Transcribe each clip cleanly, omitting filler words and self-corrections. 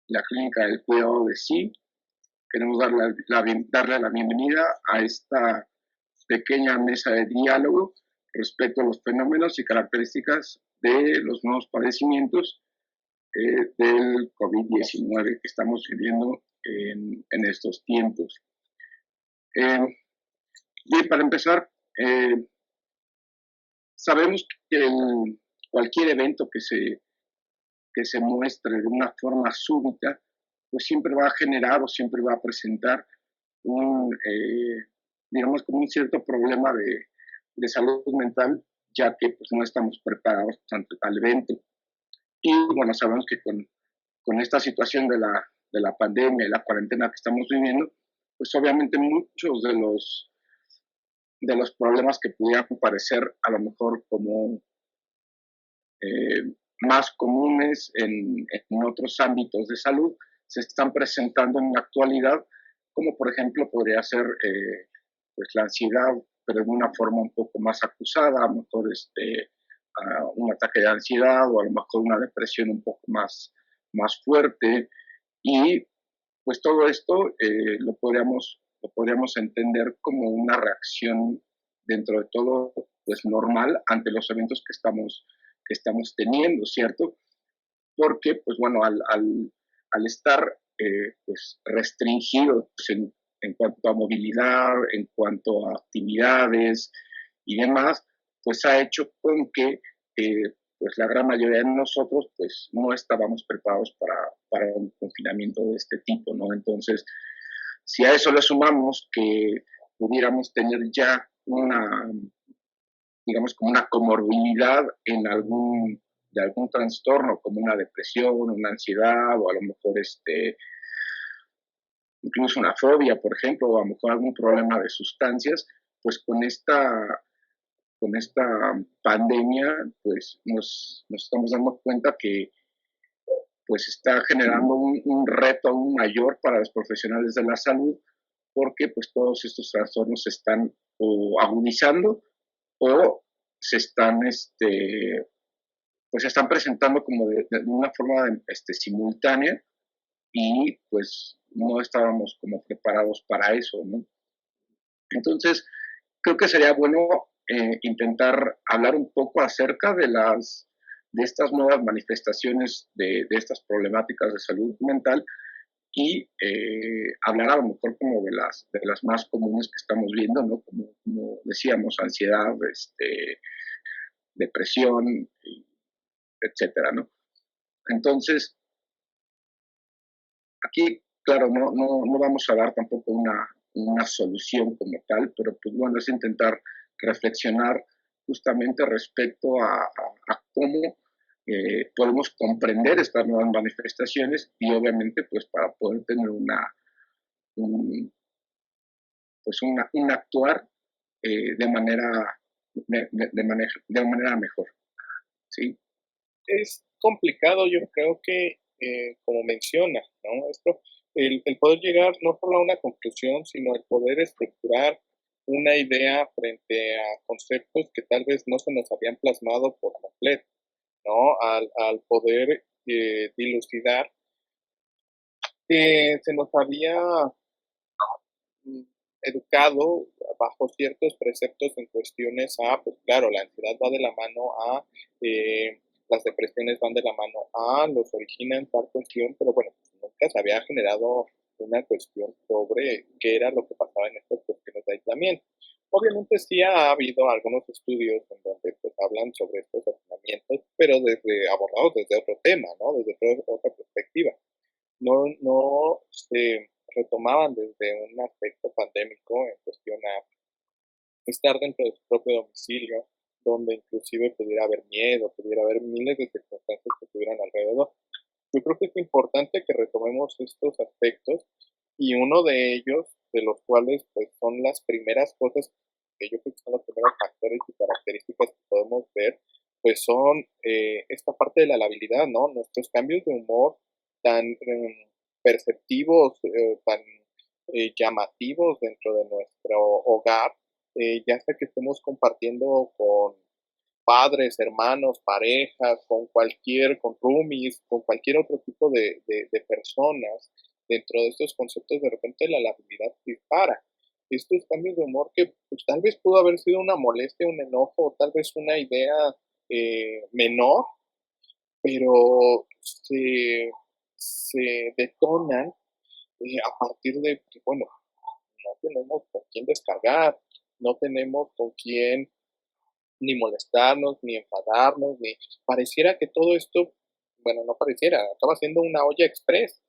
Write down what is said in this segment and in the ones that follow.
la Clínica del Cuidado de Sí. Queremos darle la bienvenida a esta pequeña mesa de diálogo respecto a los fenómenos y características de los nuevos padecimientos del COVID-19 que estamos viviendo en estos tiempos. Bien, para empezar, sabemos que cualquier evento que se muestre de una forma súbita, pues siempre va a generar o siempre va a presentar digamos, como un cierto problema de salud mental, ya que pues no estamos preparados ante tal evento. Y bueno, sabemos que con esta situación de la pandemia y la cuarentena que estamos viviendo, pues obviamente muchos de los problemas que pudieran parecer a lo mejor como más comunes en otros ámbitos de salud se están presentando en la actualidad, como por ejemplo podría ser pues la ansiedad, pero de una forma un poco más acusada, a lo mejor un ataque de ansiedad o a lo mejor una depresión un poco más fuerte. Y pues todo esto lo podríamos entender como una reacción dentro de todo pues normal ante los eventos que estamos teniendo, ¿cierto? Porque pues bueno, al estar pues restringidos en cuanto a movilidad, en cuanto a actividades y demás, pues ha hecho con que pues la gran mayoría de nosotros pues no estábamos preparados para un confinamiento de este tipo, ¿no? Entonces, si a eso le sumamos que pudiéramos tener ya digamos, como una comorbilidad de algún trastorno, como una depresión, una ansiedad, o a lo mejor incluso una fobia, por ejemplo, o a lo mejor algún problema de sustancias, pues con esta pandemia, pues nos estamos dando cuenta que pues está generando un reto aún mayor para los profesionales de la salud, porque pues todos estos trastornos se están o agudizando o se están, pues se están presentando como de una forma simultánea y pues no estábamos como preparados para eso, ¿no? Entonces, creo que sería bueno intentar hablar un poco acerca de estas nuevas manifestaciones de estas problemáticas de salud mental y hablar a lo mejor como de las más comunes que estamos viendo, ¿no? Como decíamos, ansiedad, depresión, etcétera, ¿no? Entonces, aquí, claro, no vamos a dar tampoco una solución como tal, pero pues bueno, es intentar reflexionar justamente respecto a cómo podemos comprender estas nuevas manifestaciones y obviamente pues para poder tener un, pues un actuar de manera de manera mejor, ¿sí? Es complicado, yo creo que, como menciona, ¿no? Esto, el poder llegar no solo a una conclusión, sino el poder estructurar una idea frente a conceptos que tal vez no se nos habían plasmado por completo, ¿no? Al poder dilucidar que se nos había mm, educado bajo ciertos preceptos en cuestiones a, pues claro, la ansiedad va de la mano a, las depresiones van de la mano a, los originan tal cuestión, pero bueno, pues nunca se había generado una cuestión sobre qué era lo que pasaba en estas cuestiones de aislamiento. Obviamente sí ha habido algunos estudios en donde pues hablan sobre estos aislamientos, pero desde abordados desde otro tema, ¿no? Desde otra perspectiva. No se retomaban desde un aspecto pandémico en cuestión a estar dentro de su propio domicilio, donde inclusive pudiera haber miedo, pudiera haber miles de circunstancias que estuvieran alrededor. Yo creo que es importante que retomemos estos aspectos y uno de ellos, de los cuales pues son las primeras cosas que yo creo que son los primeros factores y características que podemos ver, pues son esta parte de la labilidad, ¿no? Nuestros cambios de humor tan perceptivos, tan llamativos dentro de nuestro hogar, ya sea que estemos compartiendo con padres, hermanos, parejas, con roomies, con cualquier otro tipo de personas, dentro de estos conceptos de repente la labilidad dispara. Estos cambios de humor que pues, tal vez pudo haber sido una molestia, un enojo, o tal vez una idea menor, pero se detonan a partir de que, bueno, no tenemos con quién descargar, no tenemos con quién ni molestarnos, ni enfadarnos, ni pareciera que todo esto, bueno, no pareciera, acaba siendo una olla express,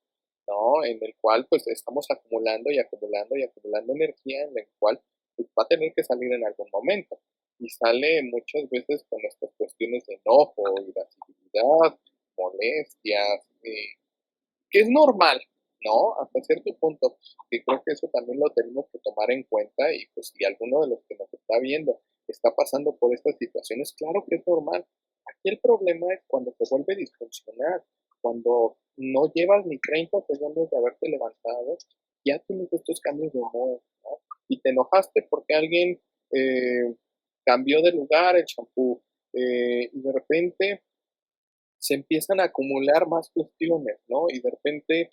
¿no? En el cual pues estamos acumulando y acumulando y acumulando energía en el cual pues, va a tener que salir en algún momento. Y sale muchas veces con estas cuestiones de enojo, irascibilidad, molestias, que es normal, ¿no? Hasta cierto punto, que creo que eso también lo tenemos que tomar en cuenta y pues si alguno de los que nos está viendo está pasando por estas situaciones, claro que es normal. Aquí el problema es cuando se vuelve disfuncional, cuando no llevas ni 30 segundos de haberte levantado, ya tienes estos cambios de humor, ¿no? Y te enojaste porque alguien cambió de lugar el champú y de repente se empiezan a acumular más cuestiones, ¿no? Y de repente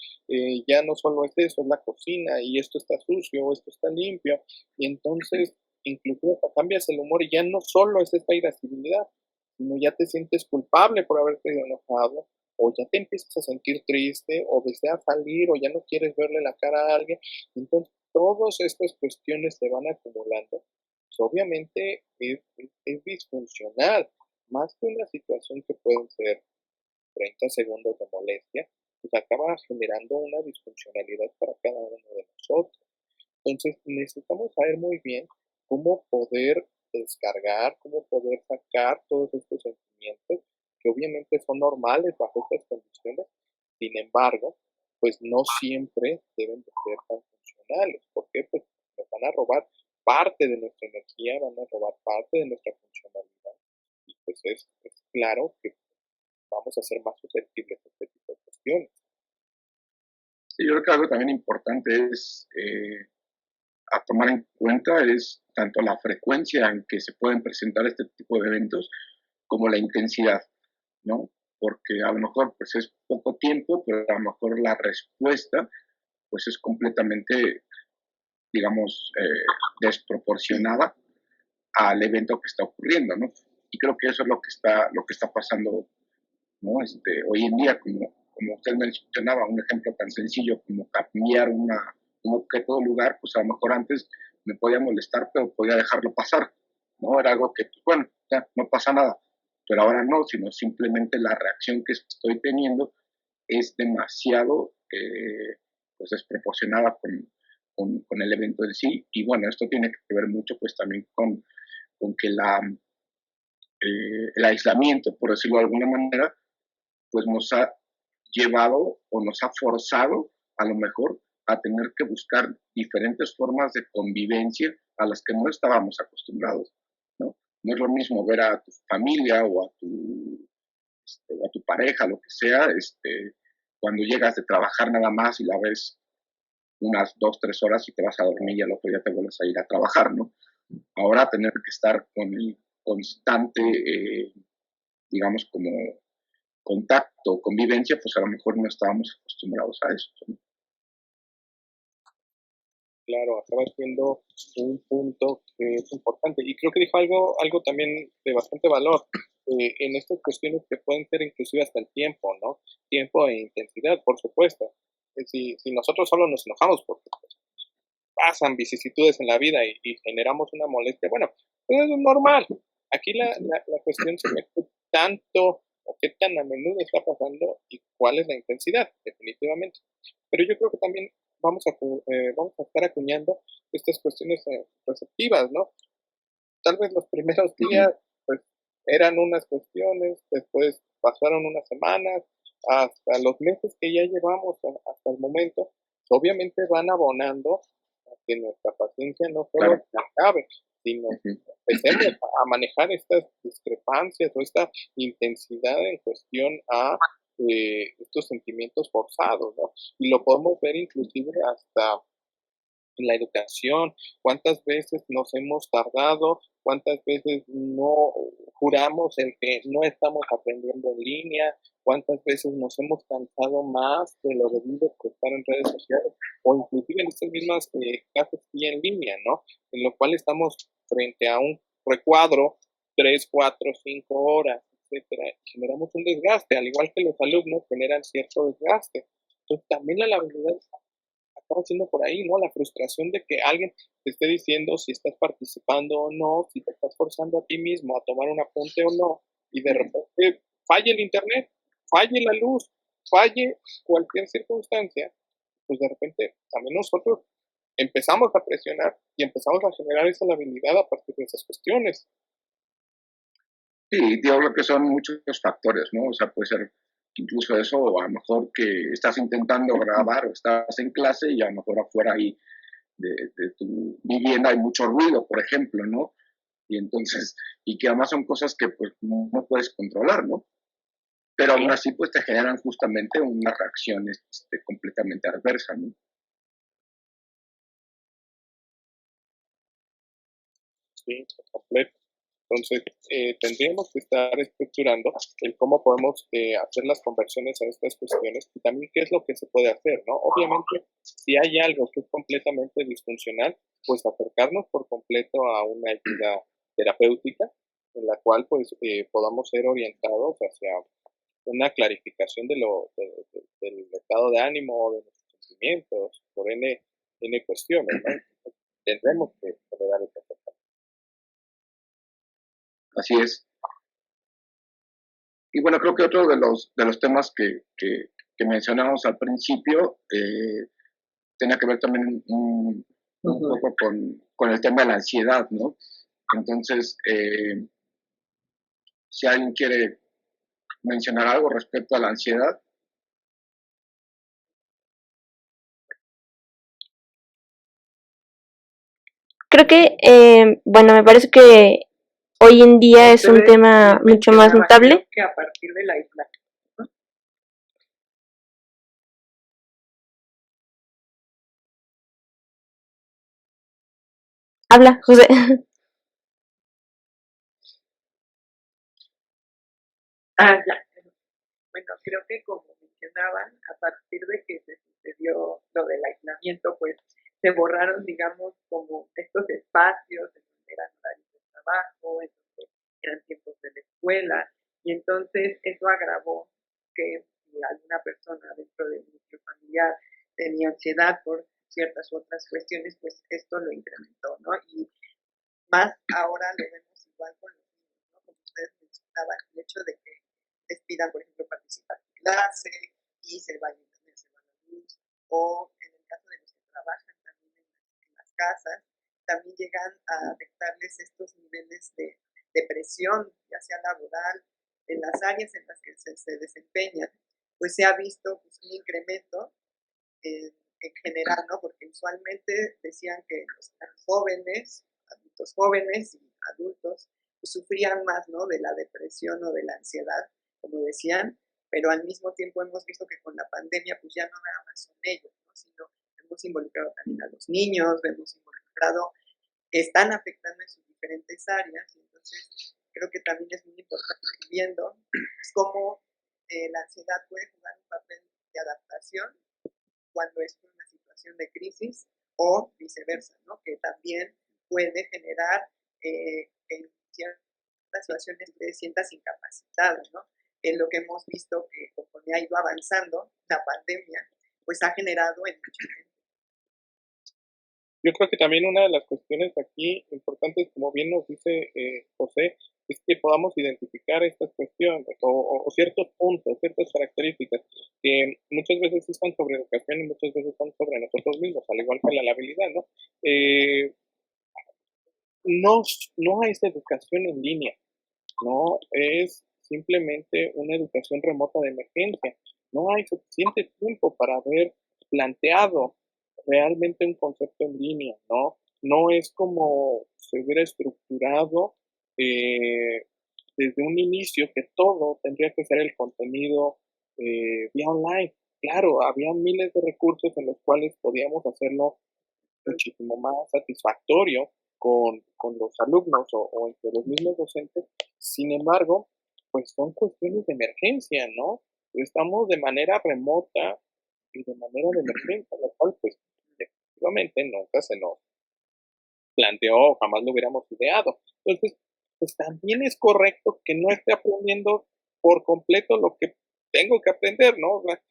ya no solo es eso, es la cocina y esto está sucio, esto está limpio, y entonces incluso hasta cambias el humor y ya no solo es esta irascibilidad, sino ya te sientes culpable por haberte enojado, o ya te empiezas a sentir triste, o deseas salir, o ya no quieres verle la cara a alguien. Entonces, todas estas cuestiones se van acumulando. Pues obviamente es disfuncional, más que una situación que pueden ser 30 segundos de molestia, pues acaba generando una disfuncionalidad para cada uno de nosotros. Entonces, necesitamos saber muy bien cómo poder descargar, cómo poder sacar todos estos sentimientos, que obviamente son normales bajo estas condiciones, sin embargo, pues no siempre deben de ser tan funcionales. ¿Por qué? Pues nos van a robar parte de nuestra energía, van a robar parte de nuestra funcionalidad. Y pues es claro que vamos a ser más susceptibles a este tipo de cuestiones. Sí, yo creo que algo también importante es a tomar en cuenta es tanto la frecuencia en que se pueden presentar este tipo de eventos como la intensidad, ¿no? Porque a lo mejor pues es poco tiempo, pero a lo mejor la respuesta pues es completamente, digamos, desproporcionada al evento que está ocurriendo, ¿no? Y creo que eso es lo que está pasando, ¿no? Hoy en día, como usted mencionaba, un ejemplo tan sencillo como cambiar un objeto de lugar, pues a lo mejor antes me podía molestar, pero podía dejarlo pasar, ¿no? Era algo que, pues, bueno, ya no pasa nada, pero ahora no, sino simplemente la reacción que estoy teniendo es demasiado, pues, desproporcionada con el evento en sí, y bueno, esto tiene que ver mucho, pues, también con que el aislamiento, por decirlo de alguna manera, pues nos ha llevado o nos ha forzado a lo mejor a tener que buscar diferentes formas de convivencia a las que no estábamos acostumbrados, ¿no? No es lo mismo ver a tu familia o a tu pareja, lo que sea, cuando llegas de trabajar nada más y la ves unas 2, 3 horas y te vas a dormir y al otro día te vuelves a ir a trabajar, ¿no? Ahora tener que estar con el constante, digamos, como contacto, convivencia, pues a lo mejor no estábamos acostumbrados a eso, ¿no? Claro, acaba siendo un punto que es importante. Y creo que dijo algo también de bastante valor en estas cuestiones que pueden ser inclusive hasta el tiempo, ¿no? Tiempo e intensidad, por supuesto. Si nosotros solo nos enojamos porque pues, pasan vicisitudes en la vida y generamos una molestia, bueno, pues es normal. Aquí la cuestión se mete tanto o qué tan a menudo está pasando y cuál es la intensidad, definitivamente. Pero yo creo que también vamos a estar acuñando estas cuestiones receptivas, ¿no? Tal vez los primeros días, pues, eran unas cuestiones, después pasaron unas semanas, hasta los meses que ya llevamos hasta el momento, obviamente van abonando a que nuestra paciencia no solo Claro. se acabe, sino que empecemos a manejar estas discrepancias o esta intensidad en cuestión a estos sentimientos forzados, ¿no? Y lo podemos ver inclusive hasta en la educación, cuántas veces nos hemos tardado, cuántas veces no juramos en que no estamos aprendiendo en línea, cuántas veces nos hemos cansado más de lo debido por estar en redes sociales o inclusive en estas mismas clases en línea, ¿no? En lo cual estamos frente a un recuadro 3, 4, 5 horas, etcétera. Generamos un desgaste, al igual que los alumnos generan cierto desgaste. Entonces, también la habilidad acaba siendo por ahí, ¿no? La frustración de que alguien te esté diciendo si estás participando o no, si te estás forzando a ti mismo a tomar un apunte o no, y de repente falle el internet, falle la luz, falle cualquier circunstancia, pues de repente también nosotros empezamos a presionar y empezamos a generar esa habilidad a partir de esas cuestiones. Sí, digo lo que son muchos factores, ¿no? O sea, puede ser incluso eso, o a lo mejor que estás intentando grabar o estás en clase y a lo mejor afuera ahí de tu vivienda hay mucho ruido, por ejemplo, ¿no? Y entonces, y que además son cosas que pues no puedes controlar, ¿no? Pero aún así pues te generan justamente una reacción completamente adversa, ¿no? Sí, por completo. Entonces, tendríamos que estar estructurando el cómo podemos hacer las conversiones a estas cuestiones y también qué es lo que se puede hacer, ¿no? Obviamente, si hay algo que es completamente disfuncional, pues acercarnos por completo a una ayuda terapéutica en la cual pues podamos ser orientados hacia una clarificación del estado de ánimo o de nuestros sentimientos por N cuestiones, ¿no? Tendremos que generar esa acercamiento. Así es. Y bueno, creo que otro de los temas que mencionamos al principio tenía que ver también un poco con el tema de la ansiedad, ¿no? Entonces, si alguien quiere mencionar algo respecto a la ansiedad. Creo que, bueno, me parece que hoy en día es un tema mucho más notable. Que a partir de la isla. Habla, José. Ya. Bueno, creo que como mencionaban, a partir de que se sucedió lo del aislamiento, pues se borraron, digamos, como estos espacios en donde eran horarios de trabajo, en donde eran tiempos de la escuela, y entonces eso agravó que si alguna persona dentro del núcleo familiar tenía ansiedad por ciertas otras cuestiones, pues esto lo incrementó, ¿no? Y más ahora lo vemos igual con los niños, ¿no? Como ustedes mencionaban, el hecho de que les pidan, por ejemplo, participar en clase y se va la luz, o en el caso de los que trabajan también en las casas, también llegan a afectarles estos niveles de depresión, ya sea laboral, en las áreas en las que se desempeñan, pues se ha visto pues, un incremento en general, ¿no? Porque usualmente decían que los jóvenes, adultos jóvenes y adultos, pues, sufrían más, ¿no? De la depresión o de la ansiedad, como decían, pero al mismo tiempo hemos visto que con la pandemia, pues ya no nada más son ellos, ¿no? Sino hemos involucrado también a los niños, hemos involucrado, que están afectando en sus diferentes áreas, y entonces creo que también es muy importante ir viendo cómo la ansiedad puede jugar un papel de adaptación cuando es una situación de crisis o viceversa, ¿no? Que también puede generar en ciertas situaciones te sientas incapacitado, ¿no? En lo que hemos visto que conforme ha ido avanzando la pandemia, pues ha generado en mucha gente. Yo creo que también una de las cuestiones aquí importantes, como bien nos dice José, es que podamos identificar estas cuestiones o ciertos puntos, ciertas características que muchas veces sí están sobre educación y muchas veces están sobre nosotros mismos, al igual que la habilidad, ¿no? No es educación en línea, no es simplemente una educación remota de emergencia. No hay suficiente tiempo para haber planteado realmente un concepto en línea, ¿no? No es como se hubiera estructurado desde un inicio que todo tendría que ser el contenido vía online. Claro, había miles de recursos en los cuales podíamos hacerlo muchísimo más satisfactorio, con los alumnos o entre los mismos docentes. Sin embargo, pues son cuestiones de emergencia, ¿no? Estamos de manera remota y de manera de emergencia, lo cual pues efectivamente nunca se nos planteó, jamás lo hubiéramos ideado. Entonces, pues también es correcto que no esté aprendiendo por completo lo que tengo que aprender, ¿no? O sea,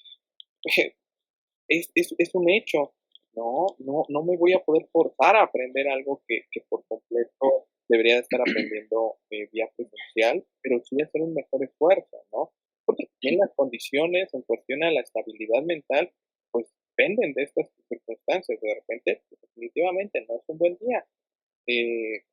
es un hecho. No me voy a poder forzar a aprender algo que por completo debería de estar aprendiendo vía presencial, pero sí hacer un mejor esfuerzo, ¿no? Porque también las condiciones en cuestión a la estabilidad mental, pues dependen de estas circunstancias. De repente, pues, definitivamente no es un buen día.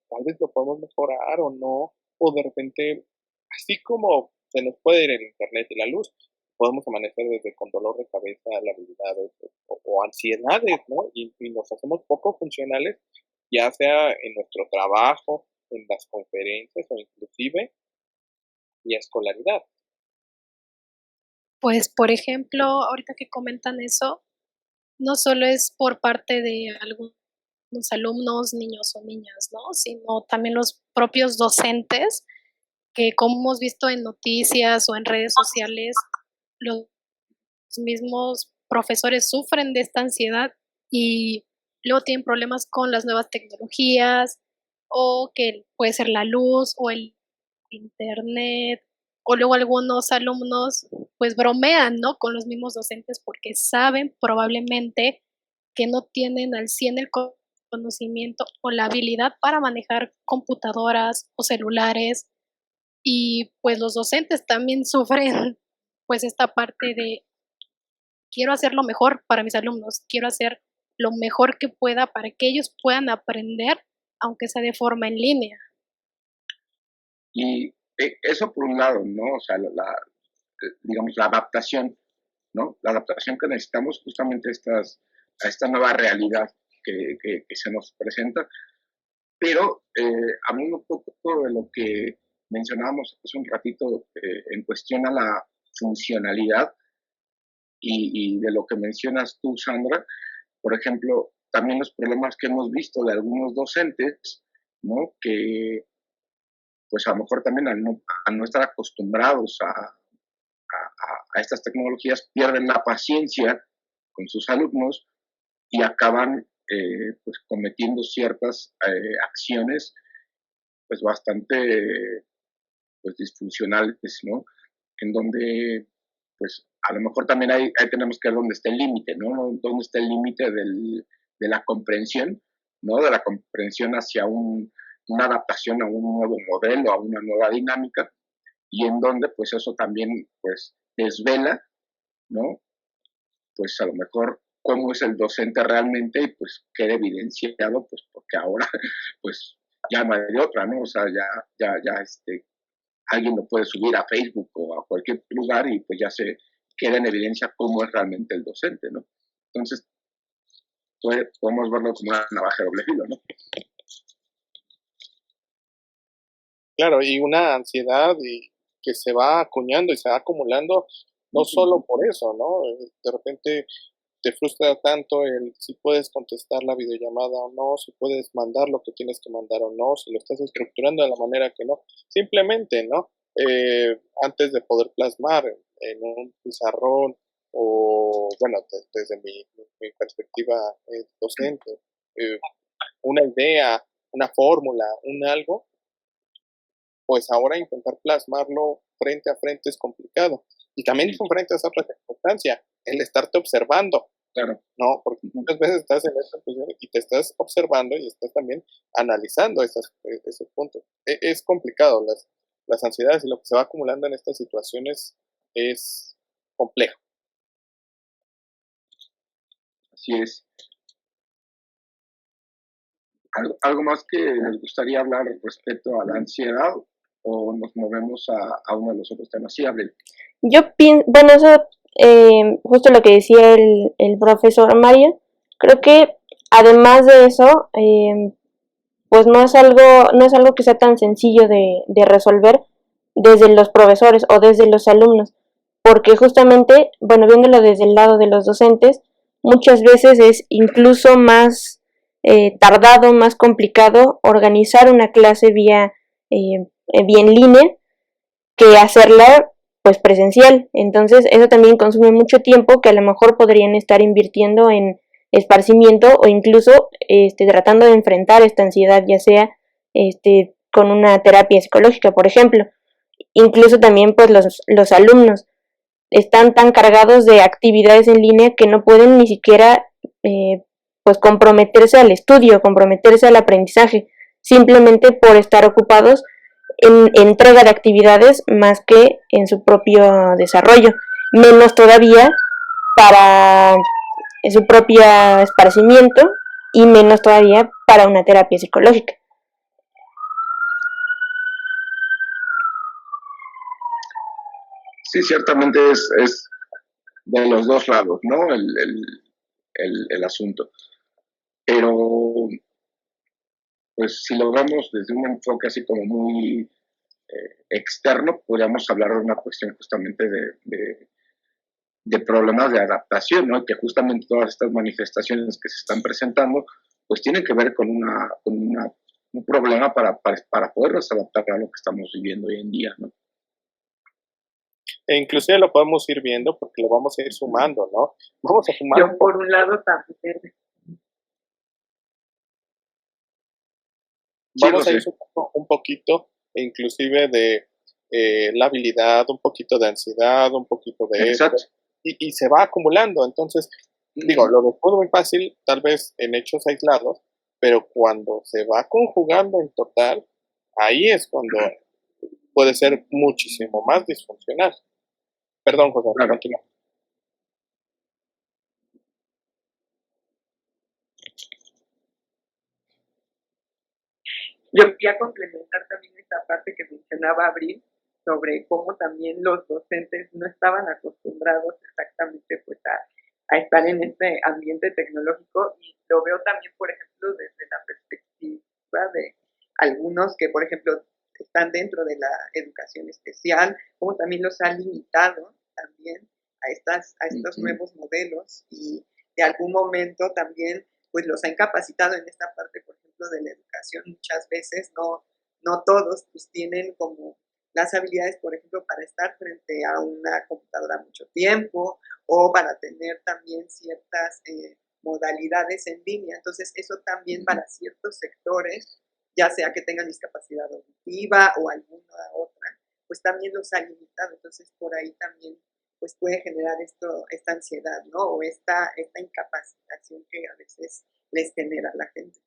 Tal vez lo podemos mejorar o no, o de repente, así como se nos puede ir el internet y la luz, podemos amanecer desde con dolor de cabeza, labilidades o ansiedades, ¿no? Y nos hacemos poco funcionales, ya sea en nuestro trabajo, en las conferencias o inclusive y escolaridad. Pues, por ejemplo, ahorita que comentan eso, no solo es por parte de algunos alumnos, niños o niñas, ¿no? Sino también los propios docentes, que como hemos visto en noticias o en redes sociales, los mismos profesores sufren de esta ansiedad y luego tienen problemas con las nuevas tecnologías o que puede ser la luz o el internet, o luego algunos alumnos pues bromean, ¿no? Con los mismos docentes porque saben probablemente que no tienen al 100 el conocimiento o la habilidad para manejar computadoras o celulares, y pues los docentes también sufren pues esta parte de quiero hacer lo mejor para mis alumnos, quiero hacer lo mejor que pueda para que ellos puedan aprender, aunque sea de forma en línea. Y eso por un lado, ¿no? O sea, digamos, la adaptación, ¿no? La adaptación que necesitamos justamente a esta nueva realidad que se nos presenta. Pero a mí un poco de lo que mencionábamos hace un ratito en cuestión a la funcionalidad y de lo que mencionas tú, Sandra, por ejemplo, también los problemas que hemos visto de algunos docentes, ¿no? Que pues a lo mejor también al no estar acostumbrados a estas tecnologías, pierden la paciencia con sus alumnos y acaban pues cometiendo ciertas acciones pues bastante pues disfuncionales, ¿no? En donde pues a lo mejor también ahí tenemos que ver dónde está el límite, ¿no? Dónde está el límite de la comprensión, ¿no? De la comprensión hacia una adaptación a un nuevo modelo, a una nueva dinámica, y en donde pues eso también pues desvela, ¿no? Pues a lo mejor cómo es el docente realmente y pues queda evidenciado, pues porque ahora pues ya no hay de otra, ¿no? O sea, ya alguien lo puede subir a Facebook o a cualquier lugar y pues ya se queda en evidencia cómo es realmente el docente, ¿no? Entonces, podemos verlo como una navaja de doble filo, ¿no? Claro, y una ansiedad que se va acuñando y se va acumulando, no solo por eso, ¿no? De repente te frustra tanto el si puedes contestar la videollamada o no, si puedes mandar lo que tienes que mandar o no, si lo estás estructurando de la manera que no. Simplemente, ¿no? Antes de poder plasmar en un pizarrón o, bueno, desde mi perspectiva docente, una idea, una fórmula, un algo, pues ahora intentar plasmarlo frente a frente es complicado. Y también frente a esa circunstancia, el estarte observando. Claro. No, porque muchas veces estás en esta posición y te estás observando y estás también analizando esos puntos. Es complicado, las ansiedades y lo que se va acumulando en estas situaciones es complejo. Así es. ¿Algo más que les gustaría hablar respecto a la ansiedad o nos movemos a uno de los otros temas? Sí, Abril. Yo pienso, bueno, eso, justo lo que decía el profesor Mario, creo que además de eso, pues no es algo que sea tan sencillo de resolver desde los profesores o desde los alumnos, porque justamente, bueno, viéndolo desde el lado de los docentes, muchas veces es incluso más tardado, más complicado organizar una clase vía en línea que hacerla pues presencial. Entonces eso también consume mucho tiempo que a lo mejor podrían estar invirtiendo en esparcimiento o incluso tratando de enfrentar esta ansiedad, ya sea con una terapia psicológica, por ejemplo. Incluso también pues los alumnos están tan cargados de actividades en línea que no pueden ni siquiera pues comprometerse al estudio, comprometerse al aprendizaje, simplemente por estar ocupados en entrega de actividades más que en su propio desarrollo, menos todavía para su propio esparcimiento y menos todavía para una terapia psicológica. Sí, ciertamente es de los dos lados, ¿no? El asunto. Pero, pues si lo vemos desde un enfoque así como muy externo, podríamos hablar de una cuestión justamente de problemas de adaptación, ¿no? Y que justamente todas estas manifestaciones que se están presentando, pues tienen que ver con un problema para podernos adaptar a lo que estamos viviendo hoy en día, ¿no? E inclusive lo podemos ir viendo porque lo vamos a ir sumando, ¿no? Vamos a sumar. Yo por un lado también. Vamos a ir sumando un poquito, inclusive de la habilidad, un poquito de ansiedad, un poquito de Exacto. esto, y se va acumulando. Entonces, digo, lo dejó muy fácil, tal vez en hechos aislados, pero cuando se va conjugando en total, ahí es cuando puede ser muchísimo más disfuncional. Perdón, José, claro. Continúa. Yo quería complementar también esta parte que mencionaba Abril sobre cómo también los docentes no estaban acostumbrados exactamente pues a estar en este ambiente tecnológico, y lo veo también, por ejemplo, desde la perspectiva de algunos que, por ejemplo, están dentro de la educación especial, como también los ha limitado también a estos nuevos modelos, y de algún momento también pues los ha incapacitado en esta parte, por ejemplo, de la educación. Muchas veces no todos pues tienen como las habilidades, por ejemplo, para estar frente a una computadora mucho tiempo, o para tener también ciertas modalidades en línea. Entonces, eso también para ciertos sectores, ya sea que tengan discapacidad auditiva o alguna otra, pues también los ha limitado. Entonces, por ahí también pues puede generar esta ansiedad, ¿no? O esta incapacitación que a veces les genera a la gente.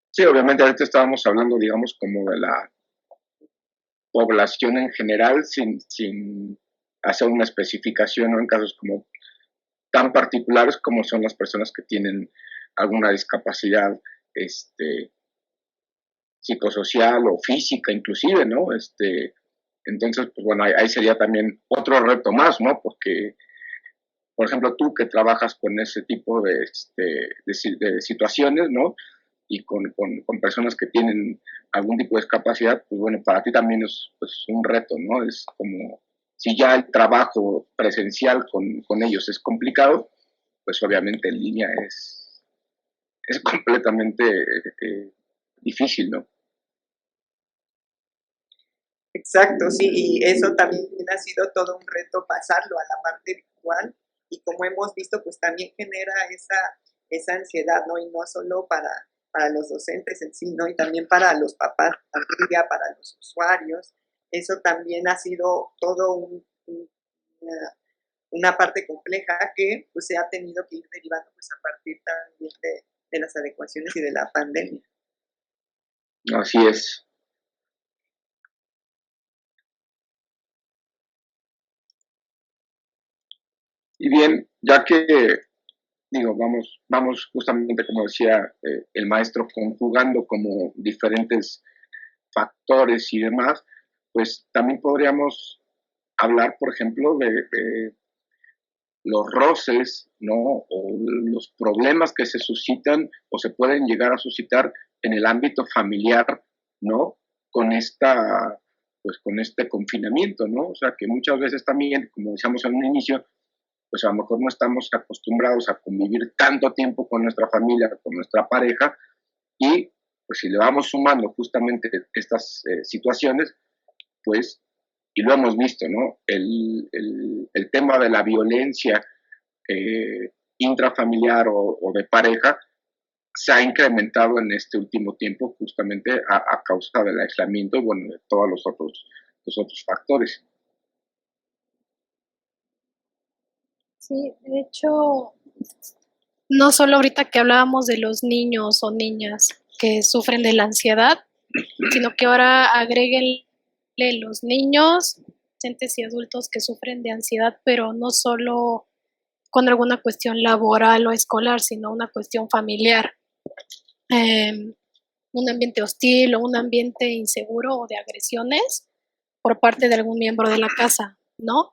Sí, obviamente ahorita estábamos hablando, digamos, como de la población en general, sin hacer una especificación, ¿no? En casos como tan particulares como son las personas que tienen alguna discapacidad psicosocial o física inclusive, ¿no? Entonces, pues bueno, ahí sería también otro reto más, ¿no? Porque, por ejemplo, tú que trabajas con ese tipo de situaciones, ¿no? Y con personas que tienen algún tipo de discapacidad, pues bueno, para ti también es pues, un reto, ¿no? Es como, si ya el trabajo presencial con ellos es complicado, pues obviamente en línea es completamente difícil, ¿no? Exacto, sí, y eso también ha sido todo un reto pasarlo a la parte virtual, y como hemos visto, pues también genera esa ansiedad, ¿no? Y no solo para los docentes en sí, ¿no? Y también para los papás, familia, para los usuarios. Eso también ha sido todo una parte compleja que pues se ha tenido que ir derivando pues a partir también de las adecuaciones y de la pandemia. Así es. Y bien, ya que, digo, vamos justamente, como decía el maestro, conjugando como diferentes factores y demás, pues también podríamos hablar, por ejemplo, de los roces, ¿no? O los problemas que se suscitan o se pueden llegar a suscitar en el ámbito familiar, ¿no? Pues con este confinamiento, ¿no? O sea, que muchas veces también, como decíamos en un inicio, pues a lo mejor no estamos acostumbrados a convivir tanto tiempo con nuestra familia, con nuestra pareja, y pues si le vamos sumando justamente estas situaciones, pues, y lo hemos visto, ¿no? El tema de la violencia intrafamiliar o de pareja se ha incrementado en este último tiempo justamente a causa del aislamiento y bueno, de todos los otros factores. Sí, de hecho, no solo ahorita que hablábamos de los niños o niñas que sufren de la ansiedad, sino que ahora agréguenle los niños, adolescentes y adultos que sufren de ansiedad, pero no solo con alguna cuestión laboral o escolar, sino una cuestión familiar. Un ambiente hostil o un ambiente inseguro o de agresiones por parte de algún miembro de la casa, ¿no?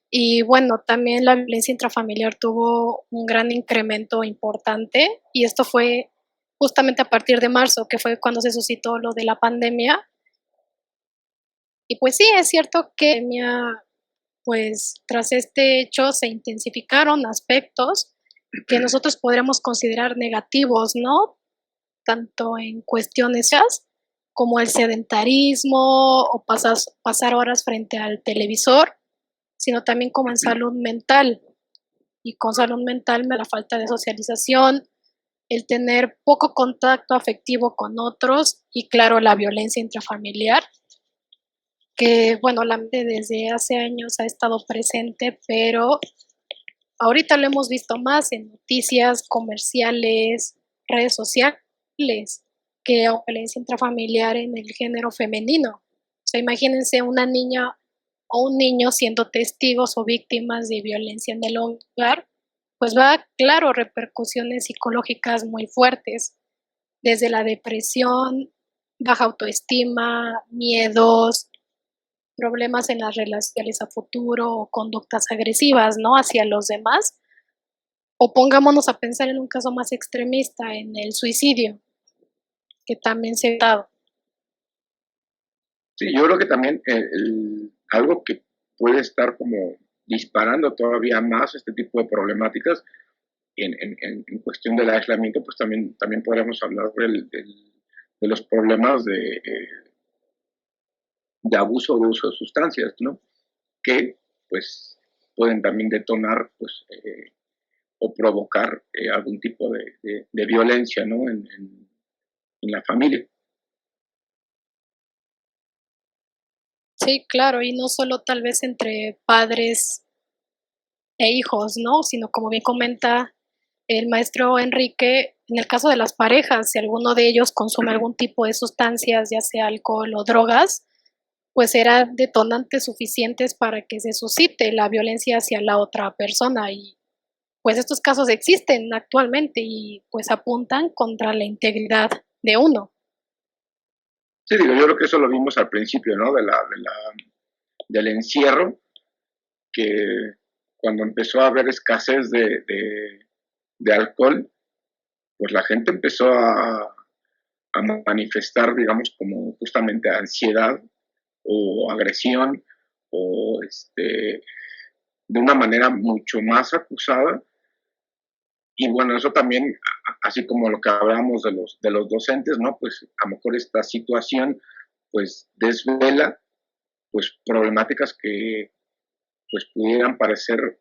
Y bueno, también la violencia intrafamiliar tuvo un gran incremento importante y esto fue justamente a partir de marzo, que fue cuando se suscitó lo de la pandemia. Y pues sí, es cierto que pues tras este hecho se intensificaron aspectos que nosotros podríamos considerar negativos, ¿no? Tanto en cuestiones como el sedentarismo o pasar horas frente al televisor, sino también como en salud mental. Y con salud mental la falta de socialización, el tener poco contacto afectivo con otros y claro, la violencia intrafamiliar, que bueno, desde hace años ha estado presente, pero ahorita lo hemos visto más en noticias, comerciales, redes sociales, que hay violencia intrafamiliar en el género femenino. O sea, imagínense una niña o un niño siendo testigos o víctimas de violencia en el hogar, pues va, claro, repercusiones psicológicas muy fuertes, desde la depresión, baja autoestima, miedos, problemas en las relaciones a futuro o conductas agresivas, ¿no? Hacia los demás. O pongámonos a pensar en un caso más extremista, en el suicidio, que también se ha dado. Sí, yo creo que también algo que puede estar como disparando todavía más este tipo de problemáticas en cuestión del aislamiento, pues también podríamos hablar de los problemas de abuso o de uso de sustancias, ¿no? Que pues pueden también detonar pues, o provocar algún tipo de violencia, ¿no? En la familia. Sí, claro, y no solo tal vez entre padres e hijos, ¿no? Sino como bien comenta el maestro Enrique, en el caso de las parejas, si alguno de ellos consume algún tipo de sustancias, ya sea alcohol o drogas, pues serán detonantes suficientes para que se suscite la violencia hacia la otra persona. Y pues estos casos existen actualmente y pues apuntan contra la integridad de uno. Sí, digo, yo creo que eso lo vimos al principio, ¿no? Del encierro, que cuando empezó a haber escasez de alcohol, pues la gente empezó a manifestar, digamos, como justamente ansiedad o agresión o de una manera mucho más acusada. Y bueno, eso también, así como lo que hablábamos de los docentes, ¿no? Pues a lo mejor esta situación pues desvela pues problemáticas que pues pudieran parecer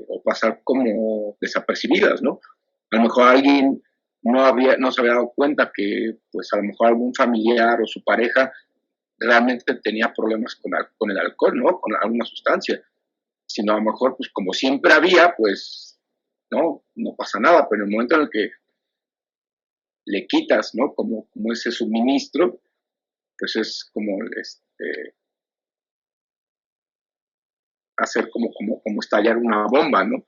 o pasar como desapercibidas, ¿no? A lo mejor alguien no se había dado cuenta que pues a lo mejor algún familiar o su pareja realmente tenía problemas con el alcohol, ¿no? Con alguna sustancia, sino a lo mejor pues como siempre había, pues no pasa nada, pero en el momento en el que le quitas, ¿no? Como ese suministro, pues es como hacer como estallar una bomba, ¿no?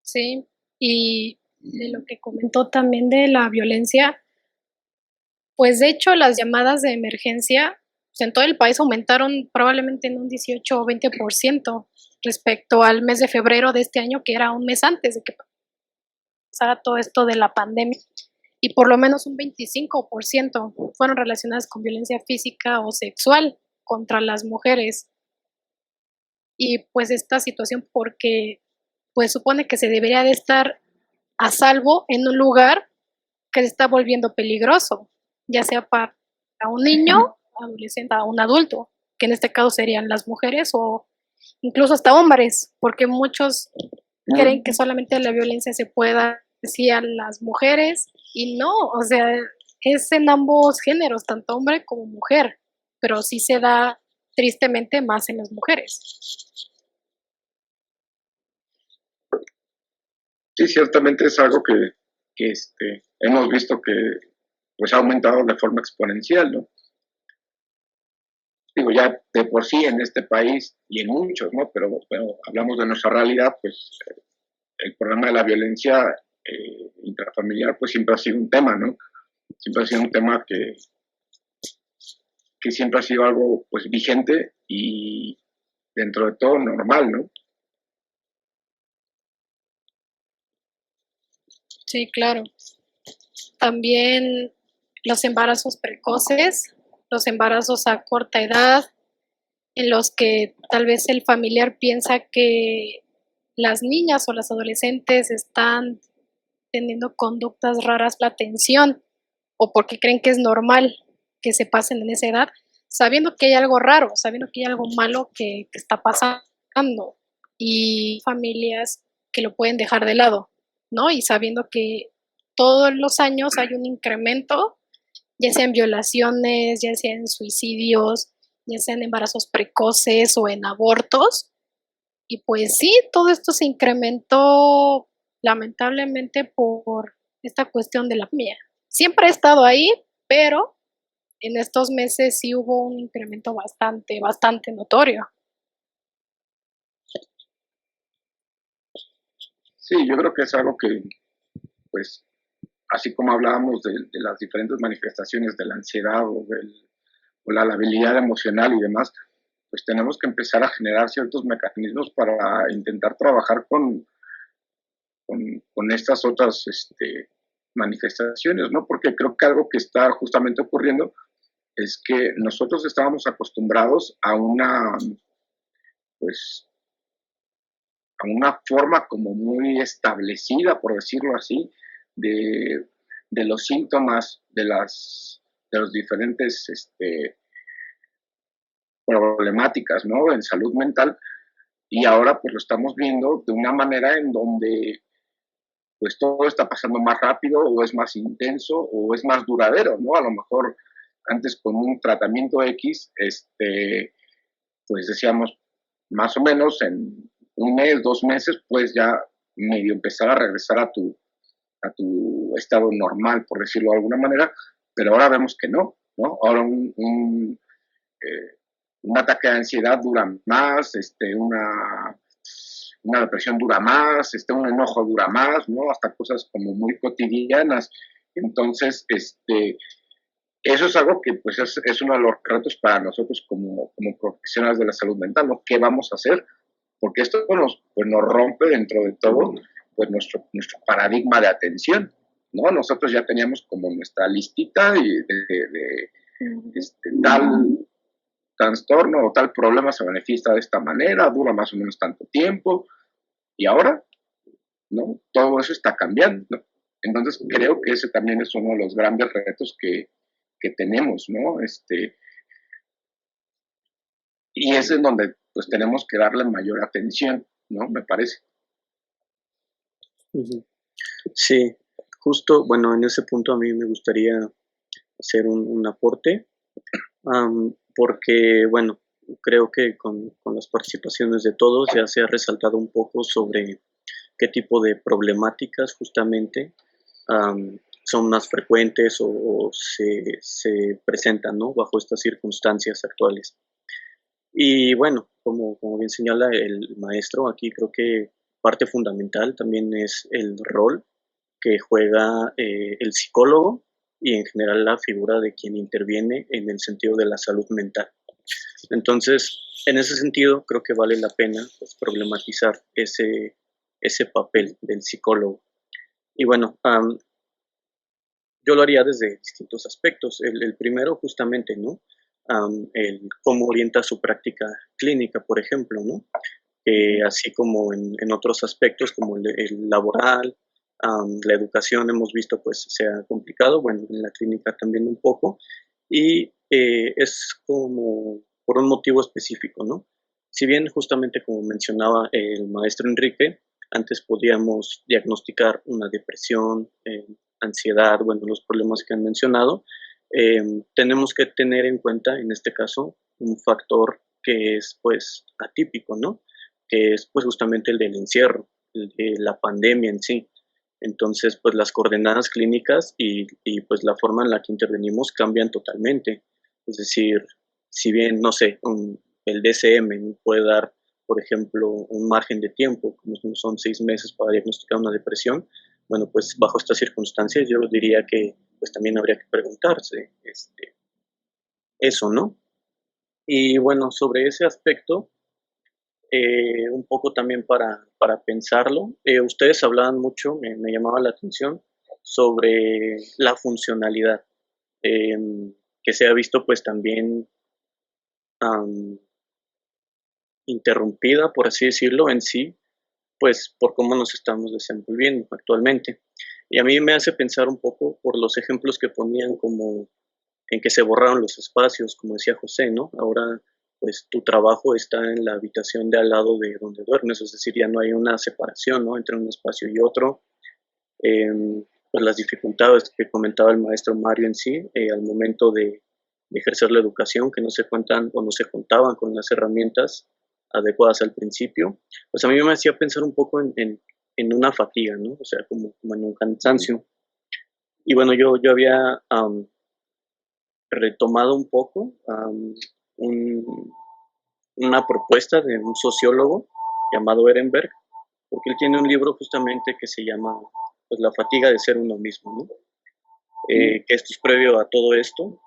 Sí, y de lo que comentó también de la violencia, pues de hecho las llamadas de emergencia pues, en todo el país aumentaron probablemente en un 18 o 20% respecto al mes de febrero de este año, que era un mes antes de que pasara todo esto de la pandemia. Y por lo menos un 25% fueron relacionadas con violencia física o sexual contra las mujeres. y pues esta situación porque pues supone que se debería de estar a salvo en un lugar que se está volviendo peligroso, ya sea para un niño, adolescente, a un adulto, que en este caso serían las mujeres o incluso hasta hombres, porque muchos creen que solamente la violencia se pueda decir a las mujeres y no, o sea, es en ambos géneros, tanto hombre como mujer, pero sí se da tristemente más en las mujeres. Sí, ciertamente es algo que hemos visto que pues ha aumentado de forma exponencial, ¿no? Digo, ya de por sí en este país y en muchos, ¿no? Pero hablamos de nuestra realidad, pues el problema de la violencia intrafamiliar pues siempre ha sido un tema, ¿no? Siempre ha sido un tema que siempre ha sido algo pues vigente y dentro de todo normal, ¿no? Sí, claro. También los embarazos precoces, los embarazos a corta edad, en los que tal vez el familiar piensa que las niñas o las adolescentes están teniendo conductas raras la atención o porque creen que es normal que se pasen en esa edad, sabiendo que hay algo raro, sabiendo que hay algo malo que está pasando y familias que lo pueden dejar de lado, ¿no? Y sabiendo que todos los años hay un incremento, ya sea en violaciones, ya sea en suicidios, ya sea en embarazos precoces o en abortos. Y pues sí, todo esto se incrementó lamentablemente por esta cuestión de la pandemia. Siempre ha estado ahí, pero en estos meses sí hubo un incremento bastante notorio. Sí, yo creo que es algo que, pues, así como hablábamos de las diferentes manifestaciones de la ansiedad o la labilidad emocional y demás, pues tenemos que empezar a generar ciertos mecanismos para intentar trabajar con estas otras manifestaciones, ¿no? Porque creo que algo que está justamente ocurriendo es que nosotros estábamos acostumbrados a pues, a una forma como muy establecida, por decirlo así, de los síntomas de los diferentes problemáticas, ¿no? En salud mental, y ahora pues lo estamos viendo de una manera en donde pues todo está pasando más rápido o es más intenso o es más duradero, ¿no? A lo mejor antes con un tratamiento X, pues decíamos más o menos en un mes, 2 meses, pues ya medio empezar a regresar a tu estado normal, por decirlo de alguna manera, pero ahora vemos que no, ¿no? Ahora un ataque de ansiedad dura más, una depresión dura más, un enojo dura más, ¿no? Hasta cosas como muy cotidianas. Entonces, eso es algo que pues es uno de los retos para nosotros como profesionales de la salud mental, ¿no? ¿Qué vamos a hacer? Porque esto nos rompe dentro de todo pues nuestro paradigma de atención, ¿no? Nosotros ya teníamos como nuestra listita de tal trastorno o tal problema se manifiesta de esta manera, dura más o menos tanto tiempo, y ahora, ¿no? Todo eso está cambiando, ¿no? Entonces creo que ese también es uno de los grandes retos que tenemos, ¿no? Y es en donde pues tenemos que darle mayor atención, ¿no? Me parece. Sí, justo, bueno, en ese punto a mí me gustaría hacer un aporte, porque, bueno, creo que con las participaciones de todos ya se ha resaltado un poco sobre qué tipo de problemáticas justamente son más frecuentes o se presentan, ¿no? Bajo estas circunstancias actuales. Y bueno, como bien señala el maestro, aquí creo que parte fundamental también es el rol que juega el psicólogo y en general la figura de quien interviene en el sentido de la salud mental. Entonces, en ese sentido, creo que vale la pena pues, problematizar ese papel del psicólogo. Y bueno, yo lo haría desde distintos aspectos. El primero, justamente, ¿no? cómo orienta su práctica clínica, por ejemplo, ¿no? Así como en otros aspectos como el laboral, la educación hemos visto pues se ha complicado, bueno, en la clínica también un poco, y es como por un motivo específico, ¿no? Si bien justamente como mencionaba el maestro Enrique, antes podíamos diagnosticar una depresión, ansiedad, bueno, los problemas que han mencionado, tenemos que tener en cuenta en este caso un factor que es pues atípico, ¿no? Que es pues justamente el del encierro, el de la pandemia en sí. Entonces, pues las coordenadas clínicas y pues la forma en la que intervenimos cambian totalmente. Es decir, si bien, no sé, el DSM puede dar, por ejemplo, un margen de tiempo, como son 6 meses para diagnosticar una depresión, bueno, pues bajo estas circunstancias yo diría que pues también habría que preguntarse eso, ¿no? Y bueno, sobre ese aspecto, un poco también para pensarlo. Ustedes hablaban mucho, me llamaba la atención, sobre la funcionalidad, que se ha visto pues también um, interrumpida, por así decirlo, en sí, pues por cómo nos estamos desenvolviendo actualmente. Y a mí me hace pensar un poco por los ejemplos que ponían como en que se borraron los espacios, como decía José, ¿no? Ahora pues tu trabajo está en la habitación de al lado de donde duermes, es decir, ya no hay una separación, ¿no? Entre un espacio y otro. Eh, pues las dificultades que comentaba el maestro Mario en sí, al momento de ejercer la educación, que no se cuentan o no se contaban con las herramientas adecuadas al principio, pues a mí me hacía pensar un poco en una fatiga, ¿no? O sea, como en un cansancio. Y bueno, yo había retomado un poco un, una propuesta de un sociólogo llamado Ehrenberg, porque él tiene un libro justamente que se llama pues, La fatiga de ser uno mismo, ¿no? Que esto es previo a todo esto,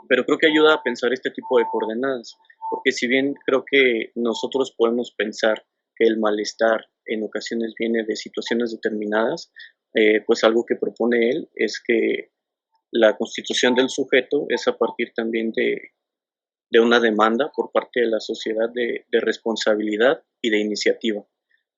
pero creo que ayuda a pensar este tipo de coordenadas, porque si bien creo que nosotros podemos pensar que el malestar en ocasiones viene de situaciones determinadas, pues algo que propone él es que la constitución del sujeto es a partir también de una demanda por parte de la sociedad de responsabilidad y de iniciativa.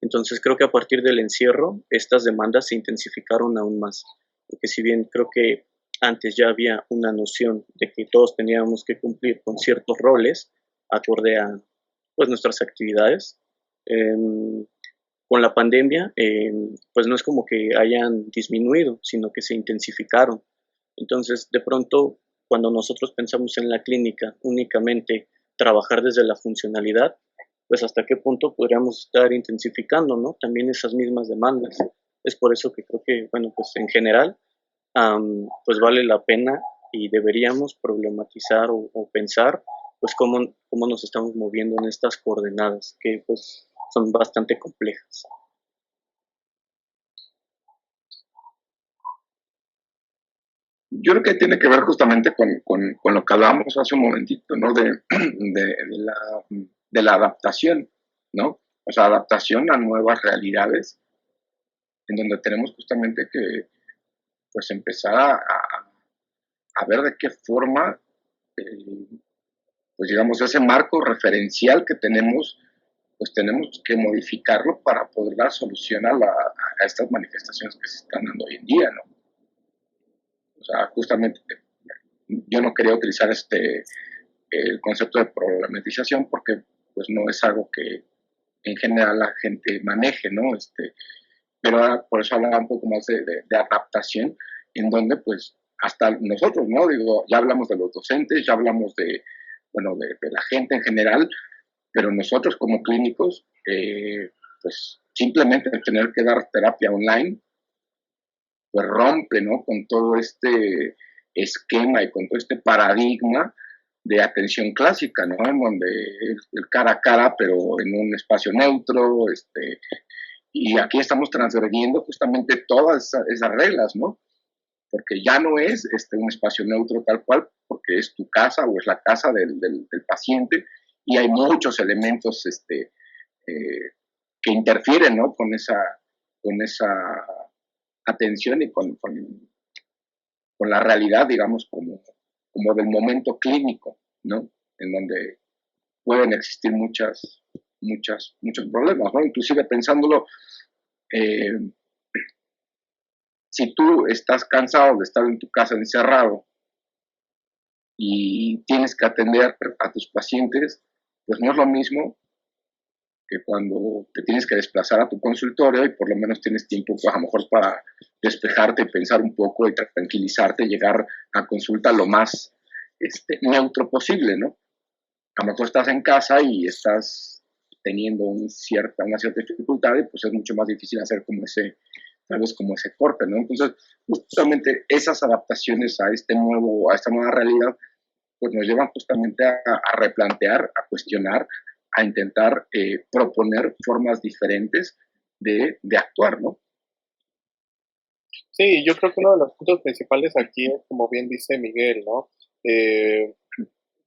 Entonces creo que a partir del encierro estas demandas se intensificaron aún más, porque si bien creo que antes ya había una noción de que todos teníamos que cumplir con ciertos roles acorde a pues, nuestras actividades, eh, con la pandemia pues no es como que hayan disminuido, sino que se intensificaron. Entonces, de pronto, cuando nosotros pensamos en la clínica únicamente trabajar desde la funcionalidad, pues hasta qué punto podríamos estar intensificando, ¿no? También esas mismas demandas. Es por eso que creo que, bueno, pues en general, pues vale la pena y deberíamos problematizar o pensar, pues cómo nos estamos moviendo en estas coordenadas, que pues son bastante complejas. Yo creo que tiene que ver justamente con lo que hablábamos hace un momentito, ¿no? De la adaptación, ¿no? O sea, adaptación a nuevas realidades, en donde tenemos justamente que, pues, empezar a ver de qué forma, pues, digamos, ese marco referencial que tenemos, pues tenemos que modificarlo para poder dar solución a estas manifestaciones que se están dando hoy en día, ¿no? O sea, justamente yo no quería utilizar el concepto de problematización porque pues no es algo que en general la gente maneje, ¿no? Pero por eso hablaba un poco más de adaptación, en donde pues hasta nosotros, ¿no? Digo, ya hablamos de los docentes, ya hablamos bueno, de la gente en general, pero nosotros como clínicos, pues simplemente tener que dar terapia online, pues rompe, ¿no? Con todo este esquema y con todo este paradigma de atención clásica, ¿no? En donde el cara a cara, pero en un espacio neutro, y aquí estamos transgrediendo justamente todas esas reglas, ¿no? Porque ya no es un espacio neutro tal cual, porque es tu casa o es la casa del paciente, y hay muchos elementos que interfieren, ¿no? Con esa atención y con la realidad, digamos, como del momento clínico. ¿no? En donde pueden existir muchos problemas, ¿no? Inclusive pensándolo, si tú estás cansado de estar en tu casa encerrado y tienes que atender a tus pacientes, pues no es lo mismo que cuando te tienes que desplazar a tu consultorio y por lo menos tienes tiempo, pues, a lo mejor para despejarte y pensar un poco y tranquilizarte, llegar a consulta lo más neutro posible, ¿no? A lo mejor estás en casa y estás teniendo una cierta dificultad y pues es mucho más difícil hacer tal vez como ese corte, ¿no? Entonces, justamente esas adaptaciones a esta nueva realidad, pues nos llevan justamente a replantear, a cuestionar, a intentar proponer formas diferentes de actuar, ¿no? Sí, yo creo que uno de los puntos principales aquí es, como bien dice Miguel, ¿no?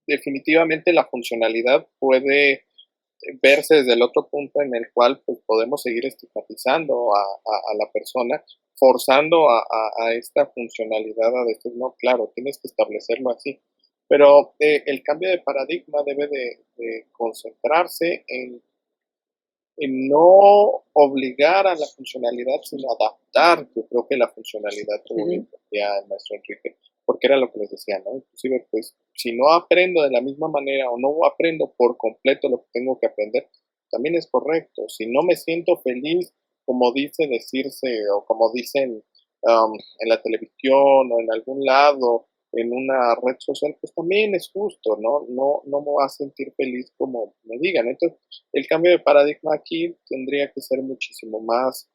Definitivamente la funcionalidad puede verse desde el otro punto en el cual pues, podemos seguir estigmatizando a la persona, forzando a esta funcionalidad a decir, no, claro, tienes que establecerlo así. Pero el cambio de paradigma debe de concentrarse en no obligar a la funcionalidad, sino adaptar, yo creo que la funcionalidad, como bien decía el maestro Enrique, porque era lo que les decía, ¿no? Inclusive, pues, si no aprendo de la misma manera o no aprendo por completo lo que tengo que aprender, también es correcto. Si no me siento feliz, como dice decirse, o como dicen en la televisión o en algún lado, en una red social, pues también es justo, ¿no? No me va a sentir feliz como me digan. Entonces, el cambio de paradigma aquí tendría que ser muchísimo más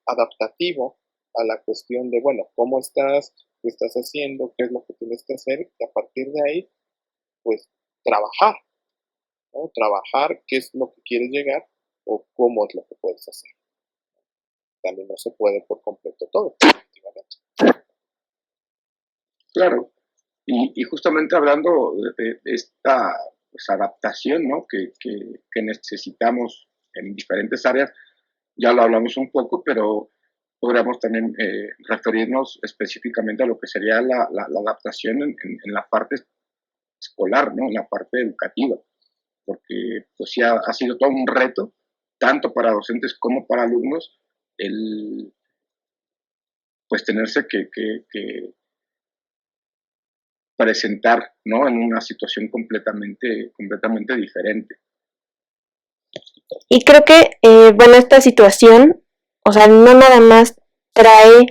adaptativo a la cuestión de, bueno, ¿cómo estás? ¿Qué estás haciendo? ¿Qué es lo que tienes que hacer? Y a partir de ahí, pues, trabajar, ¿no? Trabajar qué es lo que quieres llegar o cómo es lo que puedes hacer. También no se puede por completo todo, efectivamente. Claro, y justamente hablando de esta pues, adaptación, ¿no? que necesitamos en diferentes áreas, ya lo hablamos un poco, pero podríamos también referirnos específicamente a lo que sería la adaptación en la parte escolar, ¿no? En la parte educativa, porque pues sí ha sido todo un reto, tanto para docentes como para alumnos, el pues tenerse que presentar, ¿no? En una situación completamente diferente. Y creo que, bueno, esta situación, o sea, no nada más trae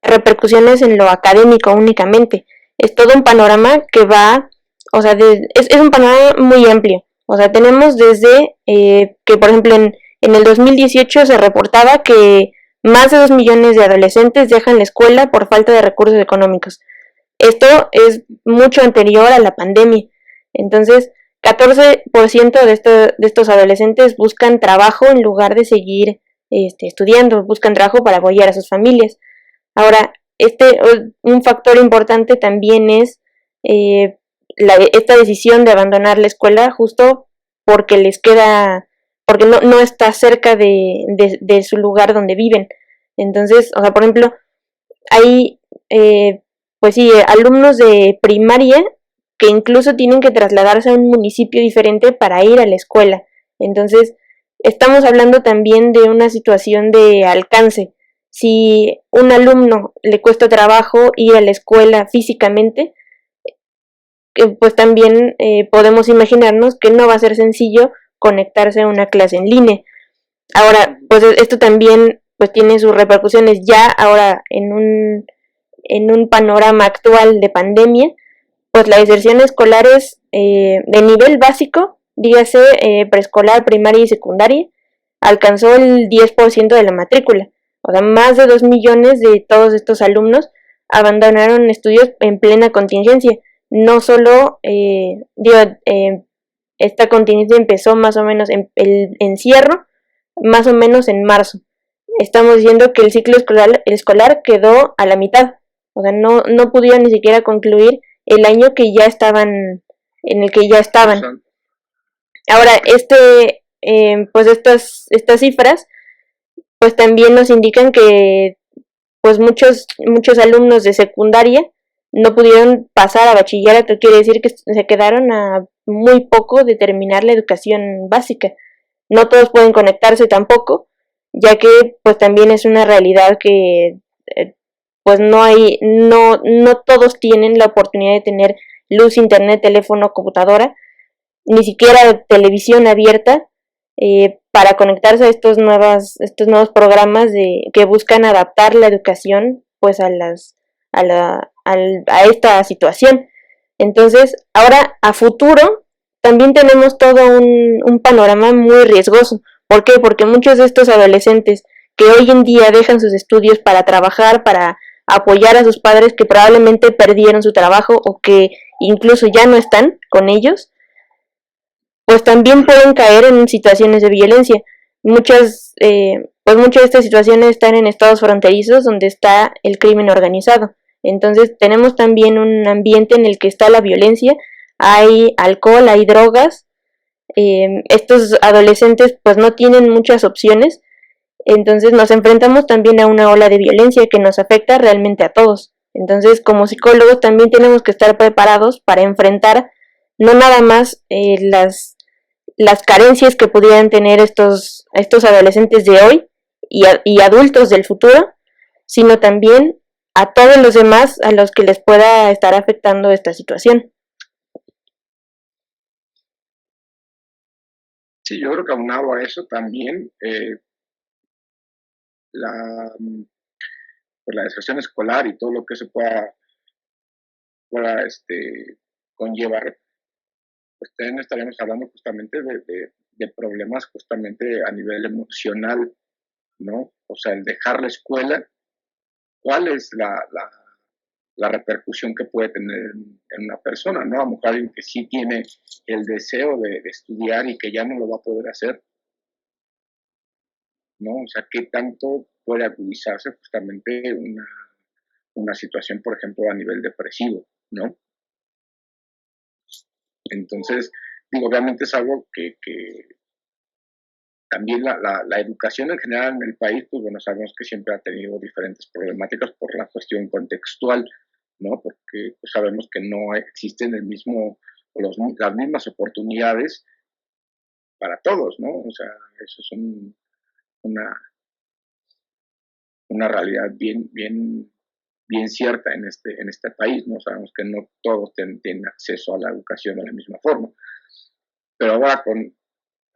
repercusiones en lo académico únicamente, es todo un panorama que va, o sea, es un panorama muy amplio. O sea, tenemos desde que, por ejemplo, en el 2018 se reportaba que más de 2 millones de adolescentes dejan la escuela por falta de recursos económicos. Esto es mucho anterior a la pandemia. Entonces, 14% de estos adolescentes buscan trabajo en lugar de seguir estudiando, buscan trabajo para apoyar a sus familias. Ahora, un factor importante también es esta decisión de abandonar la escuela justo porque les queda, porque no está cerca de su lugar donde viven. Entonces, o sea, por ejemplo, hay, pues sí, alumnos de primaria que incluso tienen que trasladarse a un municipio diferente para ir a la escuela. Entonces, estamos hablando también de una situación de alcance. Si un alumno le cuesta trabajo ir a la escuela físicamente, pues también podemos imaginarnos que no va a ser sencillo conectarse a una clase en línea. Ahora, pues esto también pues tiene sus repercusiones ya ahora en un panorama actual de pandemia, pues la deserción escolar es de nivel básico, dígase preescolar, primaria y secundaria, alcanzó el 10% de la matrícula. O sea, más de 2 millones de todos estos alumnos abandonaron estudios en plena contingencia. No solo, esta contingencia empezó más o menos en el encierro, más o menos en marzo. Estamos diciendo que el ciclo escolar quedó a la mitad. O sea, no pudieron ni siquiera concluir el año que ya estaban, en el que ya estaban. Ahora, pues estas cifras, pues también nos indican que, pues muchos alumnos de secundaria no pudieron pasar a bachillerato, quiere decir que se quedaron a muy poco de terminar la educación básica. No todos pueden conectarse tampoco, ya que pues también es una realidad que pues no todos tienen la oportunidad de tener luz, internet, teléfono, computadora, ni siquiera televisión abierta para conectarse a estos nuevos programas que buscan adaptar la educación pues a esta situación. Entonces, ahora a futuro también tenemos todo un panorama muy riesgoso. ¿Por qué? Porque muchos de estos adolescentes que hoy en día dejan sus estudios para trabajar, para apoyar a sus padres que probablemente perdieron su trabajo o que incluso ya no están con ellos, pues también pueden caer en situaciones de violencia. Pues muchas de estas situaciones están en estados fronterizos donde está el crimen organizado. Entonces tenemos también un ambiente en el que está la violencia, hay alcohol, hay drogas. Estos adolescentes pues no tienen muchas opciones, entonces nos enfrentamos también a una ola de violencia que nos afecta realmente a todos. Entonces como psicólogos también tenemos que estar preparados para enfrentar no nada más las carencias que pudieran tener estos adolescentes de hoy y adultos del futuro, sino también a todos los demás a los que les pueda estar afectando esta situación. Sí, yo creo que aunado a eso también la, pues la deserción escolar y todo lo que se pueda conllevar, pues también estaríamos hablando justamente de problemas justamente a nivel emocional, ¿no? O sea, el dejar la escuela, ¿cuál es la repercusión que puede tener en una persona, ¿no? A lo mejor alguien que sí tiene el deseo de estudiar y que ya no lo va a poder hacer, ¿no? O sea, ¿qué tanto puede agudizarse justamente una situación, por ejemplo, a nivel depresivo, ¿no? Entonces, digo, obviamente es algo que también la educación en general en el país, pues bueno, sabemos que siempre ha tenido diferentes problemáticas por la cuestión contextual, ¿no? Porque pues, sabemos que no existen las mismas oportunidades para todos, ¿no? O sea, eso es una realidad bien cierta en este país, ¿no? Sabemos que no todos tienen acceso a la educación de la misma forma. Pero ahora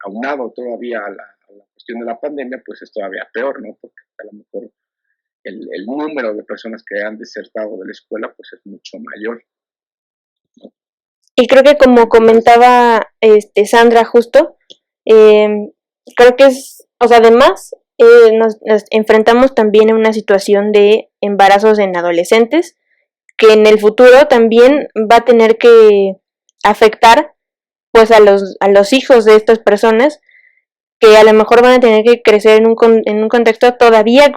aunado todavía a la cuestión de la pandemia, pues es todavía peor, ¿no? Porque a lo mejor el número de personas que han desertado de la escuela, pues es mucho mayor, ¿no? Y creo que como comentaba Sandra justo, creo que o sea, además nos enfrentamos también a una situación de embarazos en adolescentes que en el futuro también va a tener que afectar pues a los hijos de estas personas que a lo mejor van a tener que crecer en un contexto todavía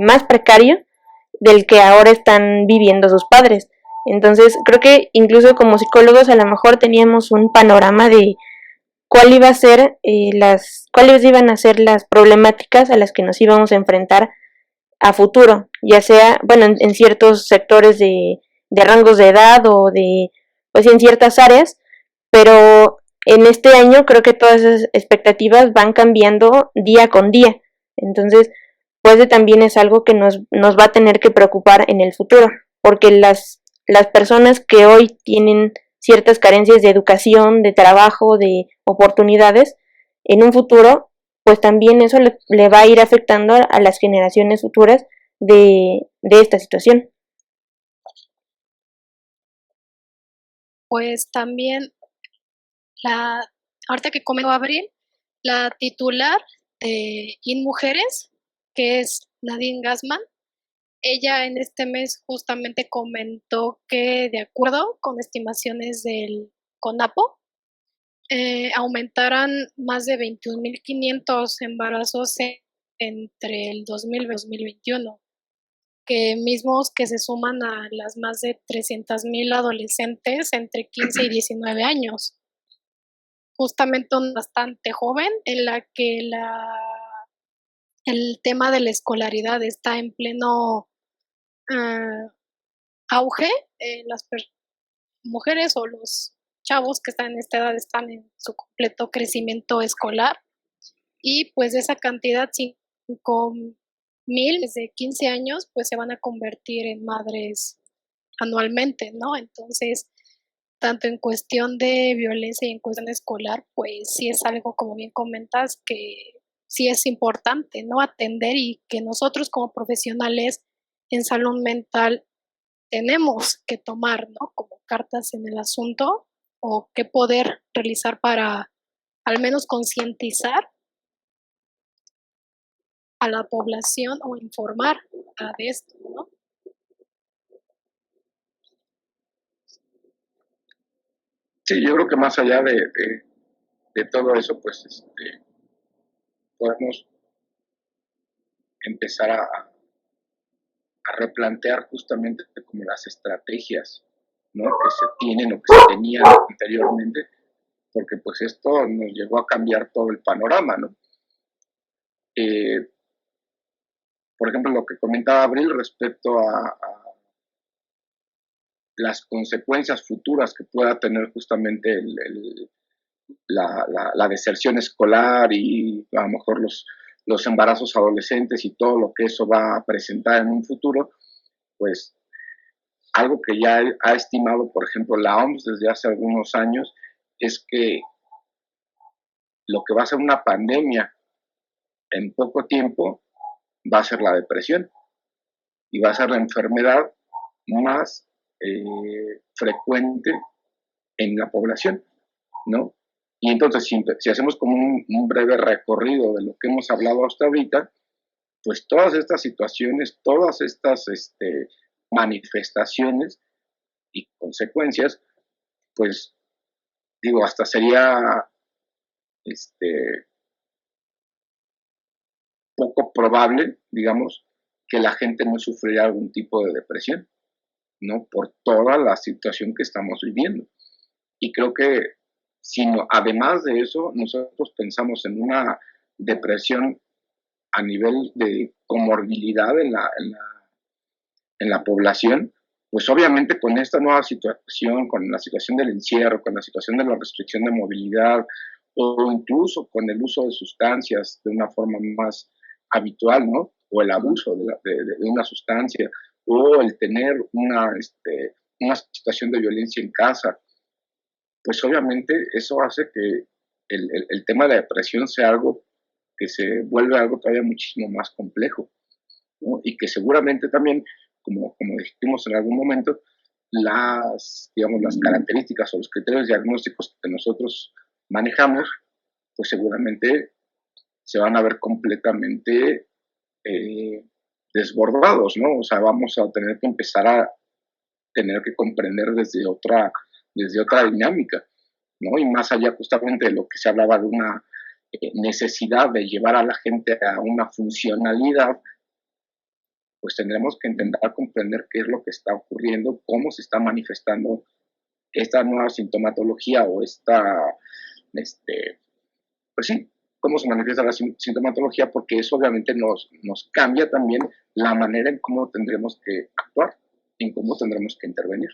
más precario del que ahora están viviendo sus padres. Entonces creo que incluso como psicólogos a lo mejor teníamos un panorama de cuáles iban a ser las problemáticas a las que nos íbamos a enfrentar a futuro, ya sea, bueno, en ciertos sectores de rangos de edad pues en ciertas áreas, pero en este año creo que todas esas expectativas van cambiando día con día. Entonces, pues también es algo que nos va a tener que preocupar en el futuro, porque las personas que hoy tienen ciertas carencias de educación, de trabajo, de oportunidades, en un futuro, pues también eso le va a ir afectando a las generaciones futuras de esta situación. Pues también ahorita que comentó Abril, la titular de InMujeres, que es Nadine Gassman, ella en este mes justamente comentó que de acuerdo con estimaciones del CONAPO, aumentarán más de 21.500 embarazos entre el 2000 y 2021, que mismos que se suman a las más de 300.000 adolescentes entre 15 y 19 años. Justamente bastante joven en la que el tema de la escolaridad está en pleno auge. Las mujeres o los chavos que están en esta edad están en su completo crecimiento escolar y pues de esa cantidad 5,000 desde 15 años pues se van a convertir en madres anualmente, ¿no? Entonces, tanto en cuestión de violencia y en cuestión escolar, pues sí es algo, como bien comentas, que sí es importante, ¿no? Atender y que nosotros como profesionales en salud mental tenemos que tomar, ¿no? Como cartas en el asunto o qué poder realizar para al menos concientizar a la población o informar de esto, ¿no? Sí, yo creo que más allá de todo eso, pues podemos empezar a replantear justamente como las estrategias, ¿no? Que se tienen o que se tenían anteriormente, porque pues esto nos llegó a cambiar todo el panorama, ¿no? Por ejemplo, lo que comentaba Abril respecto a las consecuencias futuras que pueda tener justamente la deserción escolar y a lo mejor los embarazos adolescentes y todo lo que eso va a presentar en un futuro, pues algo que ya ha estimado, por ejemplo, la OMS desde hace algunos años, es que lo que va a ser una pandemia en poco tiempo va a ser la depresión y va a ser la enfermedad más frecuente en la población, ¿no? Y entonces, si hacemos como un breve recorrido de lo que hemos hablado hasta ahorita, pues todas estas situaciones, todas estas manifestaciones y consecuencias, pues digo, hasta sería poco probable, digamos, que la gente no sufriera algún tipo de depresión, ¿no? Por toda la situación que estamos viviendo. Y creo que, además de eso, nosotros pensamos en una depresión a nivel de comorbilidad en la población, pues obviamente con esta nueva situación, con la situación del encierro, con la situación de la restricción de movilidad o incluso con el uso de sustancias de una forma más habitual, ¿no? O el abuso de una sustancia o el tener una situación de violencia en casa, pues obviamente eso hace que el tema de la depresión sea algo que se vuelve algo todavía muchísimo más complejo, ¿no? Y que seguramente también, como dijimos en algún momento, digamos, las características o los criterios diagnósticos que nosotros manejamos, pues seguramente se van a ver completamente desbordados, ¿no? O sea, vamos a tener que empezar a tener que comprender desde otra dinámica, ¿no? Y más allá justamente de lo que se hablaba de una necesidad de llevar a la gente a una funcionalidad, pues tendremos que intentar comprender qué es lo que está ocurriendo, cómo se está manifestando esta nueva sintomatología o pues sí, cómo se manifiesta la sintomatología, porque eso obviamente nos cambia también la manera en cómo tendremos que actuar, en cómo tendremos que intervenir.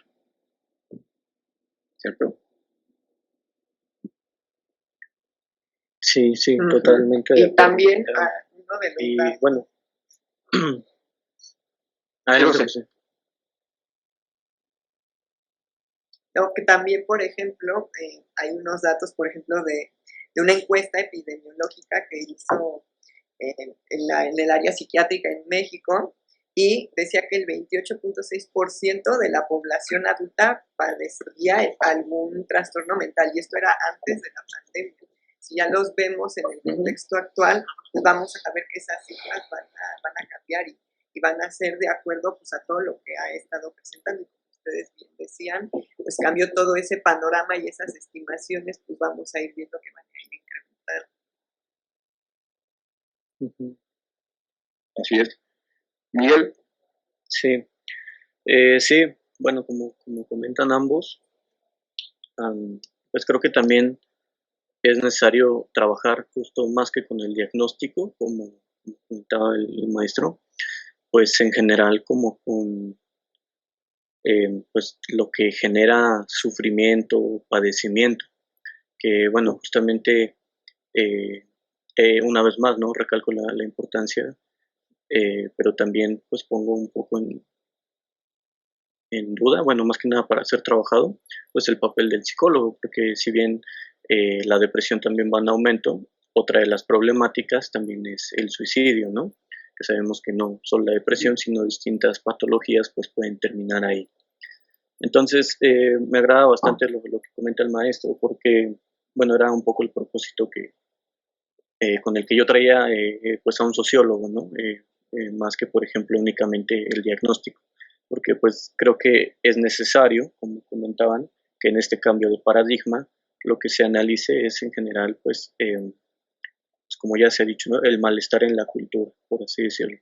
¿Cierto? Sí, totalmente. Y también uno de los y datos, bueno, que también, por ejemplo, hay unos datos, por ejemplo, de una encuesta epidemiológica que hizo en el área psiquiátrica en México, y decía que el 28.6% de la población adulta padecía algún trastorno mental, y esto era antes de la pandemia. Si ya los vemos en el contexto actual, pues vamos a ver que esas cifras van a cambiar y van a ser de acuerdo pues a todo lo que ha estado presentando. Y como ustedes bien decían, pues cambió todo ese panorama y esas estimaciones, pues vamos a ir viendo que van a ir incrementando. Así es. Miguel. Sí, sí, bueno, como comentan ambos, pues creo que también es necesario trabajar justo más que con el diagnóstico, como comentaba el maestro, pues en general como con pues lo que genera sufrimiento, padecimiento, que bueno, justamente una vez más, ¿no? Recalco la importancia, pero también pues pongo un poco en duda, bueno, más que nada para ser trabajado, pues el papel del psicólogo, porque si bien la depresión también va en aumento, otra de las problemáticas también es el suicidio, ¿no? Que sabemos que no solo la depresión, sino distintas patologías pues pueden terminar ahí. Entonces, me agrada bastante lo que comenta el maestro, porque, bueno, era un poco el propósito con el que yo traía pues a un sociólogo, ¿no? Más que, por ejemplo, únicamente el diagnóstico, porque pues creo que es necesario, como comentaban, que en este cambio de paradigma lo que se analice es en general, pues como ya se ha dicho, ¿no? El malestar en la cultura, por así decirlo,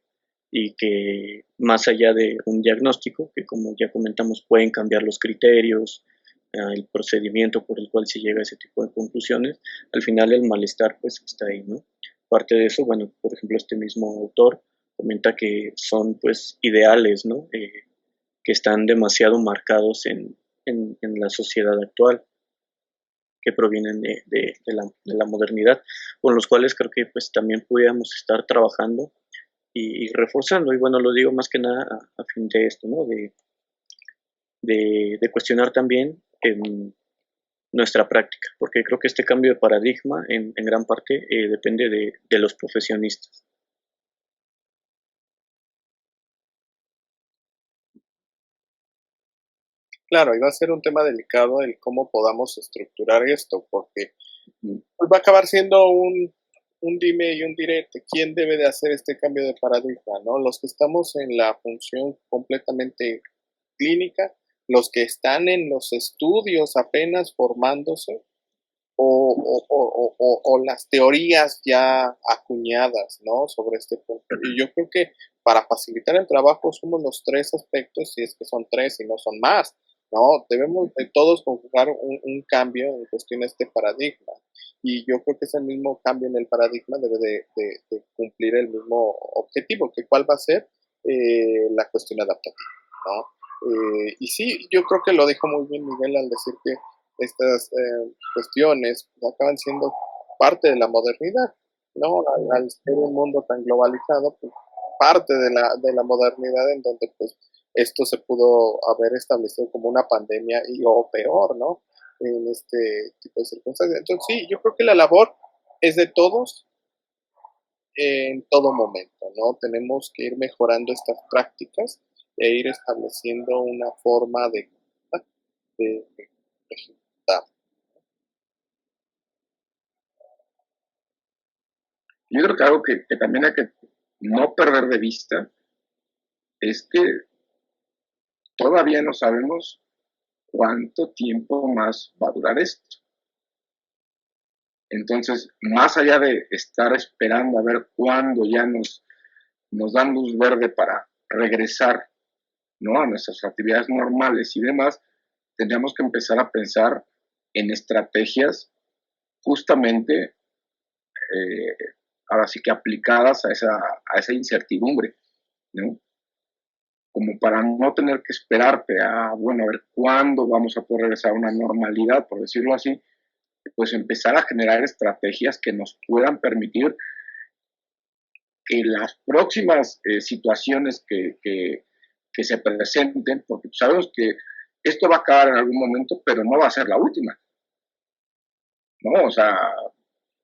y que más allá de un diagnóstico, que como ya comentamos pueden cambiar los criterios, el procedimiento por el cual se llega a ese tipo de conclusiones, al final el malestar pues está ahí, ¿no? Parte de eso, bueno, por ejemplo, este mismo autor comenta que son pues ideales, ¿no? Que están demasiado marcados en la sociedad actual, que provienen de la modernidad, con los cuales creo que pues también pudiéramos estar trabajando y reforzando. Y bueno, lo digo más que nada a fin de esto, ¿no? De cuestionar también nuestra práctica, porque creo que este cambio de paradigma en gran parte depende de los profesionistas. Claro, y va a ser un tema delicado el cómo podamos estructurar esto, porque pues, va a acabar siendo un dime y un direte. ¿Quién debe de hacer este cambio de paradigma? ¿No? Los que estamos en la función completamente clínica, los que están en los estudios apenas formándose, o las teorías ya acuñadas, ¿no? Sobre este punto. Y yo creo que para facilitar el trabajo somos los tres aspectos, si es que son tres y no son más, ¿no? Debemos de todos conjugar un cambio en cuestión de este paradigma. Y yo creo que ese mismo cambio en el paradigma debe de cumplir el mismo objetivo, que cuál va a ser la cuestión adaptativa, ¿no? Y sí, yo creo que lo dijo muy bien Miguel al decir que estas cuestiones pues, acaban siendo parte de la modernidad, ¿no? Al ser un mundo tan globalizado, pues parte de la modernidad en donde pues esto se pudo haber establecido como una pandemia y o peor, ¿no? En este tipo de circunstancias. Entonces sí, yo creo que la labor es de todos en todo momento, ¿no? Tenemos que ir mejorando estas prácticas e ir estableciendo una forma de ejecutar. Yo creo que algo que también hay que no perder de vista es que todavía no sabemos cuánto tiempo más va a durar esto. Entonces, más allá de estar esperando a ver cuándo ya nos dan luz verde para regresar, ¿no? A nuestras actividades normales y demás, tendríamos que empezar a pensar en estrategias justamente, ahora sí que aplicadas a esa incertidumbre, ¿no? Como para no tener que esperarte a, bueno, a ver cuándo vamos a poder regresar a una normalidad, por decirlo así, pues empezar a generar estrategias que nos puedan permitir que las próximas situaciones que se presenten, porque sabemos que esto va a acabar en algún momento, pero no va a ser la última, ¿no? O sea,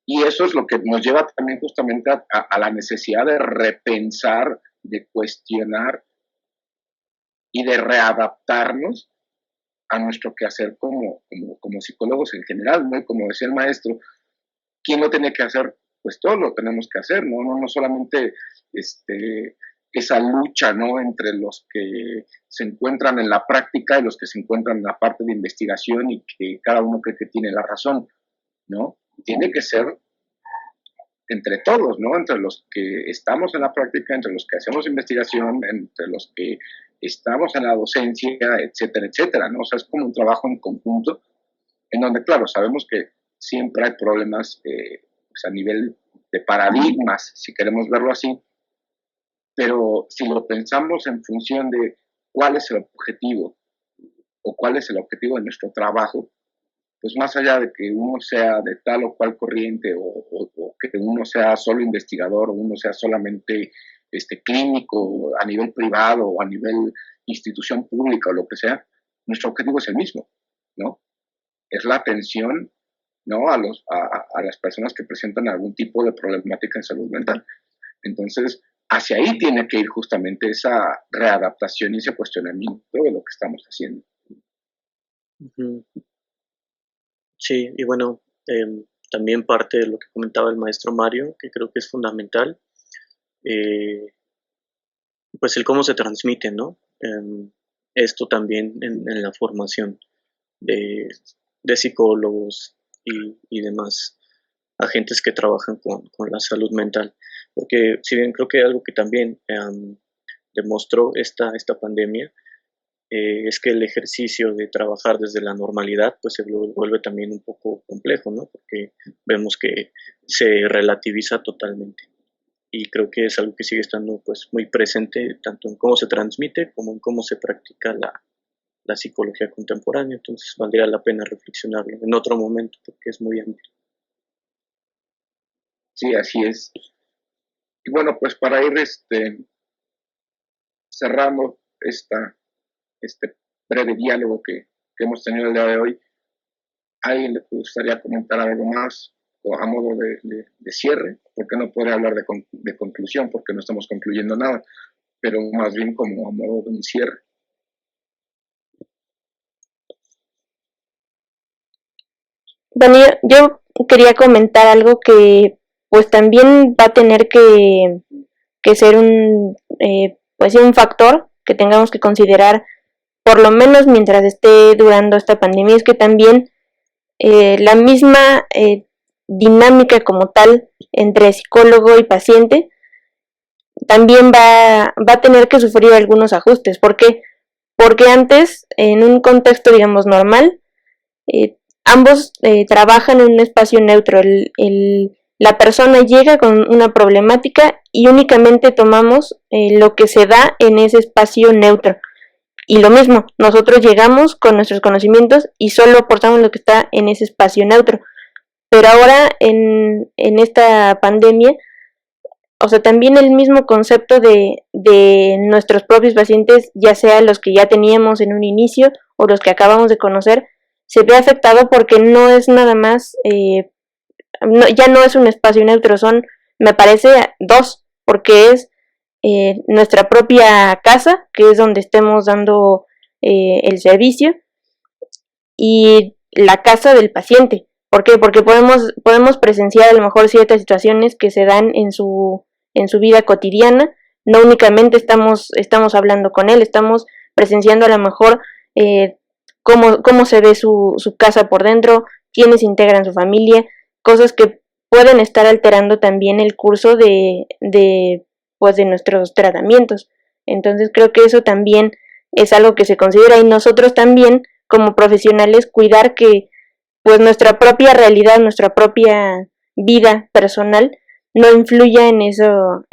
y eso es lo que nos lleva también justamente a la necesidad de repensar, de cuestionar y de readaptarnos a nuestro quehacer como psicólogos en general, ¿no? Y como decía el maestro, ¿quién lo tiene que hacer? Pues todos lo tenemos que hacer, ¿no? No solamente esa lucha, ¿no? Entre los que se encuentran en la práctica y los que se encuentran en la parte de investigación y que cada uno cree que tiene la razón, ¿no? Tiene que ser entre todos, ¿no? Entre los que estamos en la práctica, entre los que hacemos investigación, entre los que estamos en la docencia, etcétera, etcétera, ¿no? O sea, es como un trabajo en conjunto, en donde, claro, sabemos que siempre hay problemas pues a nivel de paradigmas, si queremos verlo así, pero si lo pensamos en función de cuál es el objetivo o cuál es el objetivo de nuestro trabajo, pues más allá de que uno sea de tal o cual corriente o que uno sea solo investigador o uno sea solamente clínico a nivel privado o a nivel institución pública o lo que sea, nuestro objetivo es el mismo, ¿no? Es la atención, ¿no? a las personas que presentan algún tipo de problemática en salud mental. Entonces, hacia ahí tiene que ir justamente esa readaptación y ese cuestionamiento de lo que estamos haciendo. Ujú. Sí, y bueno, también parte de lo que comentaba el maestro Mario, que creo que es fundamental, pues el cómo se transmite, ¿no? Esto también en la formación de, de psicólogos y demás agentes que trabajan con la salud mental. Porque si bien creo que algo que también demostró esta pandemia es que el ejercicio de trabajar desde la normalidad pues se vuelve también un poco complejo, ¿no? Porque vemos que se relativiza totalmente. Y creo que es algo que sigue estando pues muy presente tanto en cómo se transmite como en cómo se practica la psicología contemporánea. Entonces valdría la pena reflexionarlo en otro momento porque es muy amplio. Sí, así es. Y bueno, pues para ir cerrando este breve diálogo que hemos tenido el día de hoy, ¿a alguien le gustaría comentar algo más o a modo de cierre? Porque no puede hablar de conclusión porque no estamos concluyendo nada, pero más bien como a modo de un cierre. Bueno, yo quería comentar algo que pues también va a tener que ser pues un factor que tengamos que considerar por lo menos mientras esté durando esta pandemia, es que también la misma dinámica como tal entre psicólogo y paciente también va a tener que sufrir algunos ajustes. ¿Por qué? Porque antes, en un contexto, digamos, normal, ambos trabajan en un espacio neutro. La persona llega con una problemática y únicamente tomamos lo que se da en ese espacio neutro. Y lo mismo, nosotros llegamos con nuestros conocimientos y solo aportamos lo que está en ese espacio neutro. Pero ahora en esta pandemia, o sea, también el mismo concepto de nuestros propios pacientes, ya sea los que ya teníamos en un inicio o los que acabamos de conocer, se ve afectado porque no es nada más, ya no es un espacio neutro, son, me parece, dos, porque es nuestra propia casa, que es donde estemos dando el servicio, y la casa del paciente. ¿Por qué? Porque podemos presenciar a lo mejor ciertas situaciones que se dan en su vida cotidiana. No únicamente estamos hablando con él, estamos presenciando a lo mejor cómo se ve su casa por dentro, quiénes integran su familia, cosas que pueden estar alterando también el curso pues de nuestros tratamientos. Entonces creo que eso también es algo que se considera, y nosotros también como profesionales cuidar que pues nuestra propia realidad, nuestra propia vida personal no influya en eso,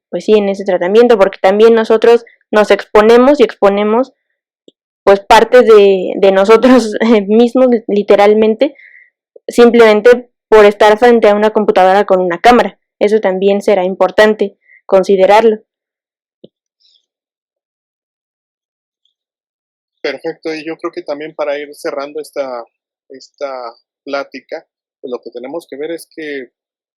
pues sí, en ese tratamiento, porque también nosotros nos exponemos y exponemos pues partes de nosotros mismos literalmente, simplemente por estar frente a una computadora con una cámara. Eso también será importante considerarlo. Perfecto, y yo creo que también para ir cerrando esta plática, pues lo que tenemos que ver es que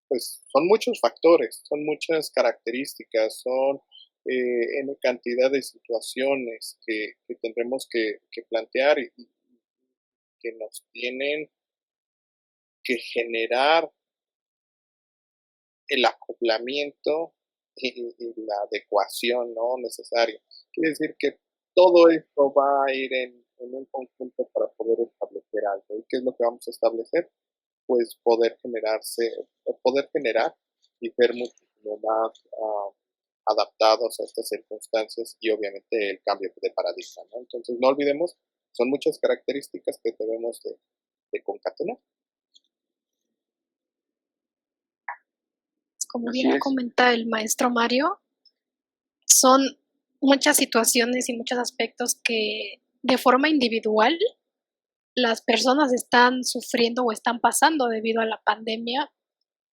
pues son muchos factores, son muchas características, son en cantidad de situaciones que tendremos que plantear y que nos tienen que generar el acoplamiento y la adecuación, ¿no?, necesaria. Quiere decir que todo esto va a ir en un conjunto para poder establecer algo. ¿Y qué es lo que vamos a establecer? Pues poder generar y ser muchísimo más adaptados a estas circunstancias y obviamente el cambio de paradigma, ¿no? Entonces no olvidemos, son muchas características que debemos de concatenar. Como bien comenta el maestro Mario, son muchas situaciones y muchos aspectos que de forma individual las personas están sufriendo o están pasando debido a la pandemia,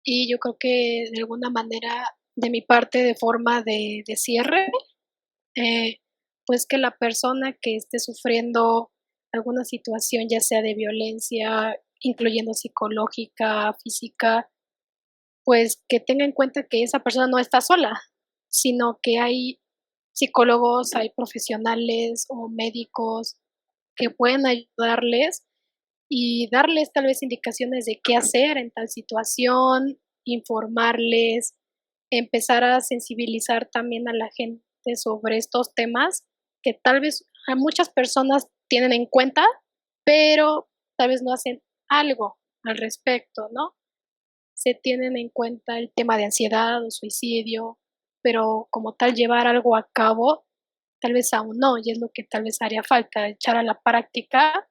y yo creo que de alguna manera, de mi parte, de forma de cierre, pues que la persona que esté sufriendo alguna situación, ya sea de violencia, incluyendo psicológica, física, pues que tenga en cuenta que esa persona no está sola, sino que hay psicólogos, hay profesionales o médicos que pueden ayudarles y darles tal vez indicaciones de qué hacer en tal situación, informarles, empezar a sensibilizar también a la gente sobre estos temas que tal vez a muchas personas tienen en cuenta, pero tal vez no hacen algo al respecto, ¿no? Se tienen en cuenta el tema de ansiedad o suicidio, pero como tal llevar algo a cabo, tal vez aún no, y es lo que tal vez haría falta, echar a la práctica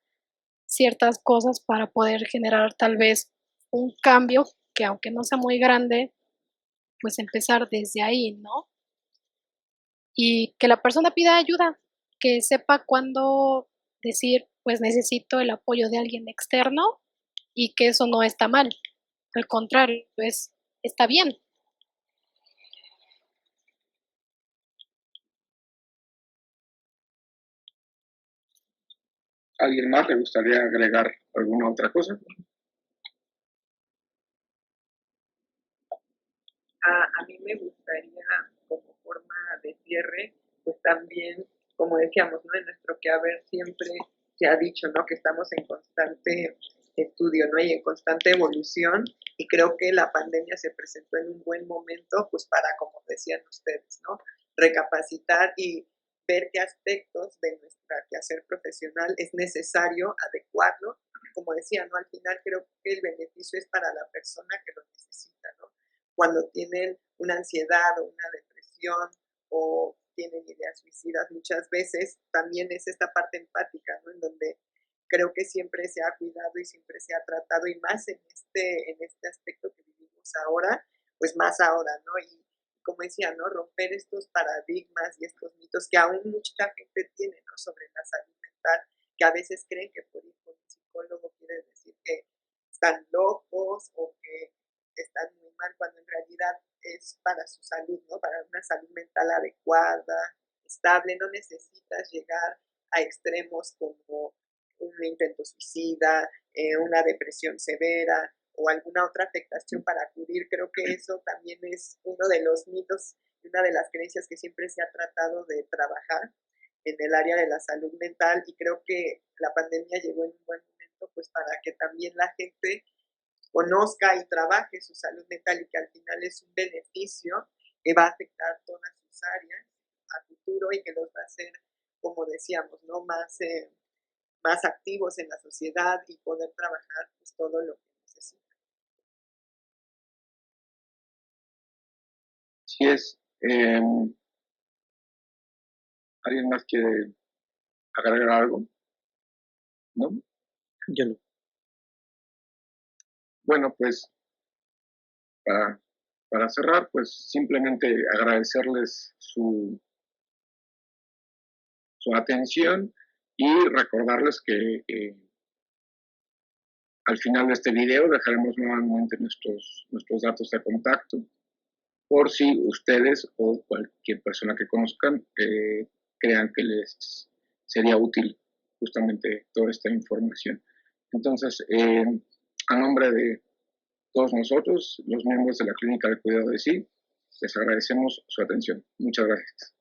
ciertas cosas para poder generar tal vez un cambio que aunque no sea muy grande, pues empezar desde ahí, ¿no? Y que la persona pida ayuda, que sepa cuándo decir, pues necesito el apoyo de alguien externo y que eso no está mal. Al contrario, pues está bien. ¿Alguien más le gustaría agregar alguna otra cosa? A mí me gustaría, como forma de cierre, pues también, como decíamos, ¿no? En nuestro quehacer siempre se ha dicho, ¿no? Que estamos en constante estudio, ¿no? Y en constante evolución, y creo que la pandemia se presentó en un buen momento, pues para, como decían ustedes, ¿no? Recapacitar y ver qué aspectos de nuestra quehacer profesional es necesario adecuarlo. Como decía, ¿no? Al final creo que el beneficio es para la persona que lo necesita, ¿no? Cuando tienen una ansiedad o una depresión o tienen ideas suicidas, muchas veces también es esta parte empática, ¿no? En donde creo que siempre se ha cuidado y siempre se ha tratado, y más en este aspecto que vivimos ahora, pues más ahora, ¿no? Y como decía, ¿no? Romper estos paradigmas y estos mitos que aún mucha gente tiene, ¿no? Sobre la salud mental, que a veces creen que por ir con un psicólogo quiere decir que están locos o que están muy mal, cuando en realidad es para su salud, ¿no? Para una salud mental adecuada, estable. No necesitas llegar a extremos como un intento suicida, una depresión severa o alguna otra afectación para acudir. Creo que eso también es uno de los mitos y una de las creencias que siempre se ha tratado de trabajar en el área de la salud mental, y creo que la pandemia llegó en un buen momento pues para que también la gente conozca y trabaje su salud mental, y que al final es un beneficio que va a afectar todas sus áreas a futuro y que los va a hacer, como decíamos, ¿no? Más activos en la sociedad y poder trabajar pues todo lo que necesitan. Sí es. ¿Alguien más quiere agregar algo? ¿No? Ya no. Bueno, pues para cerrar, pues simplemente agradecerles su atención y recordarles que al final de este video dejaremos nuevamente nuestros datos de contacto por si ustedes o cualquier persona que conozcan crean que les sería útil justamente toda esta información. Entonces, a nombre de todos nosotros, los miembros de la Clínica de Cuidado de Sí, les agradecemos su atención. Muchas gracias.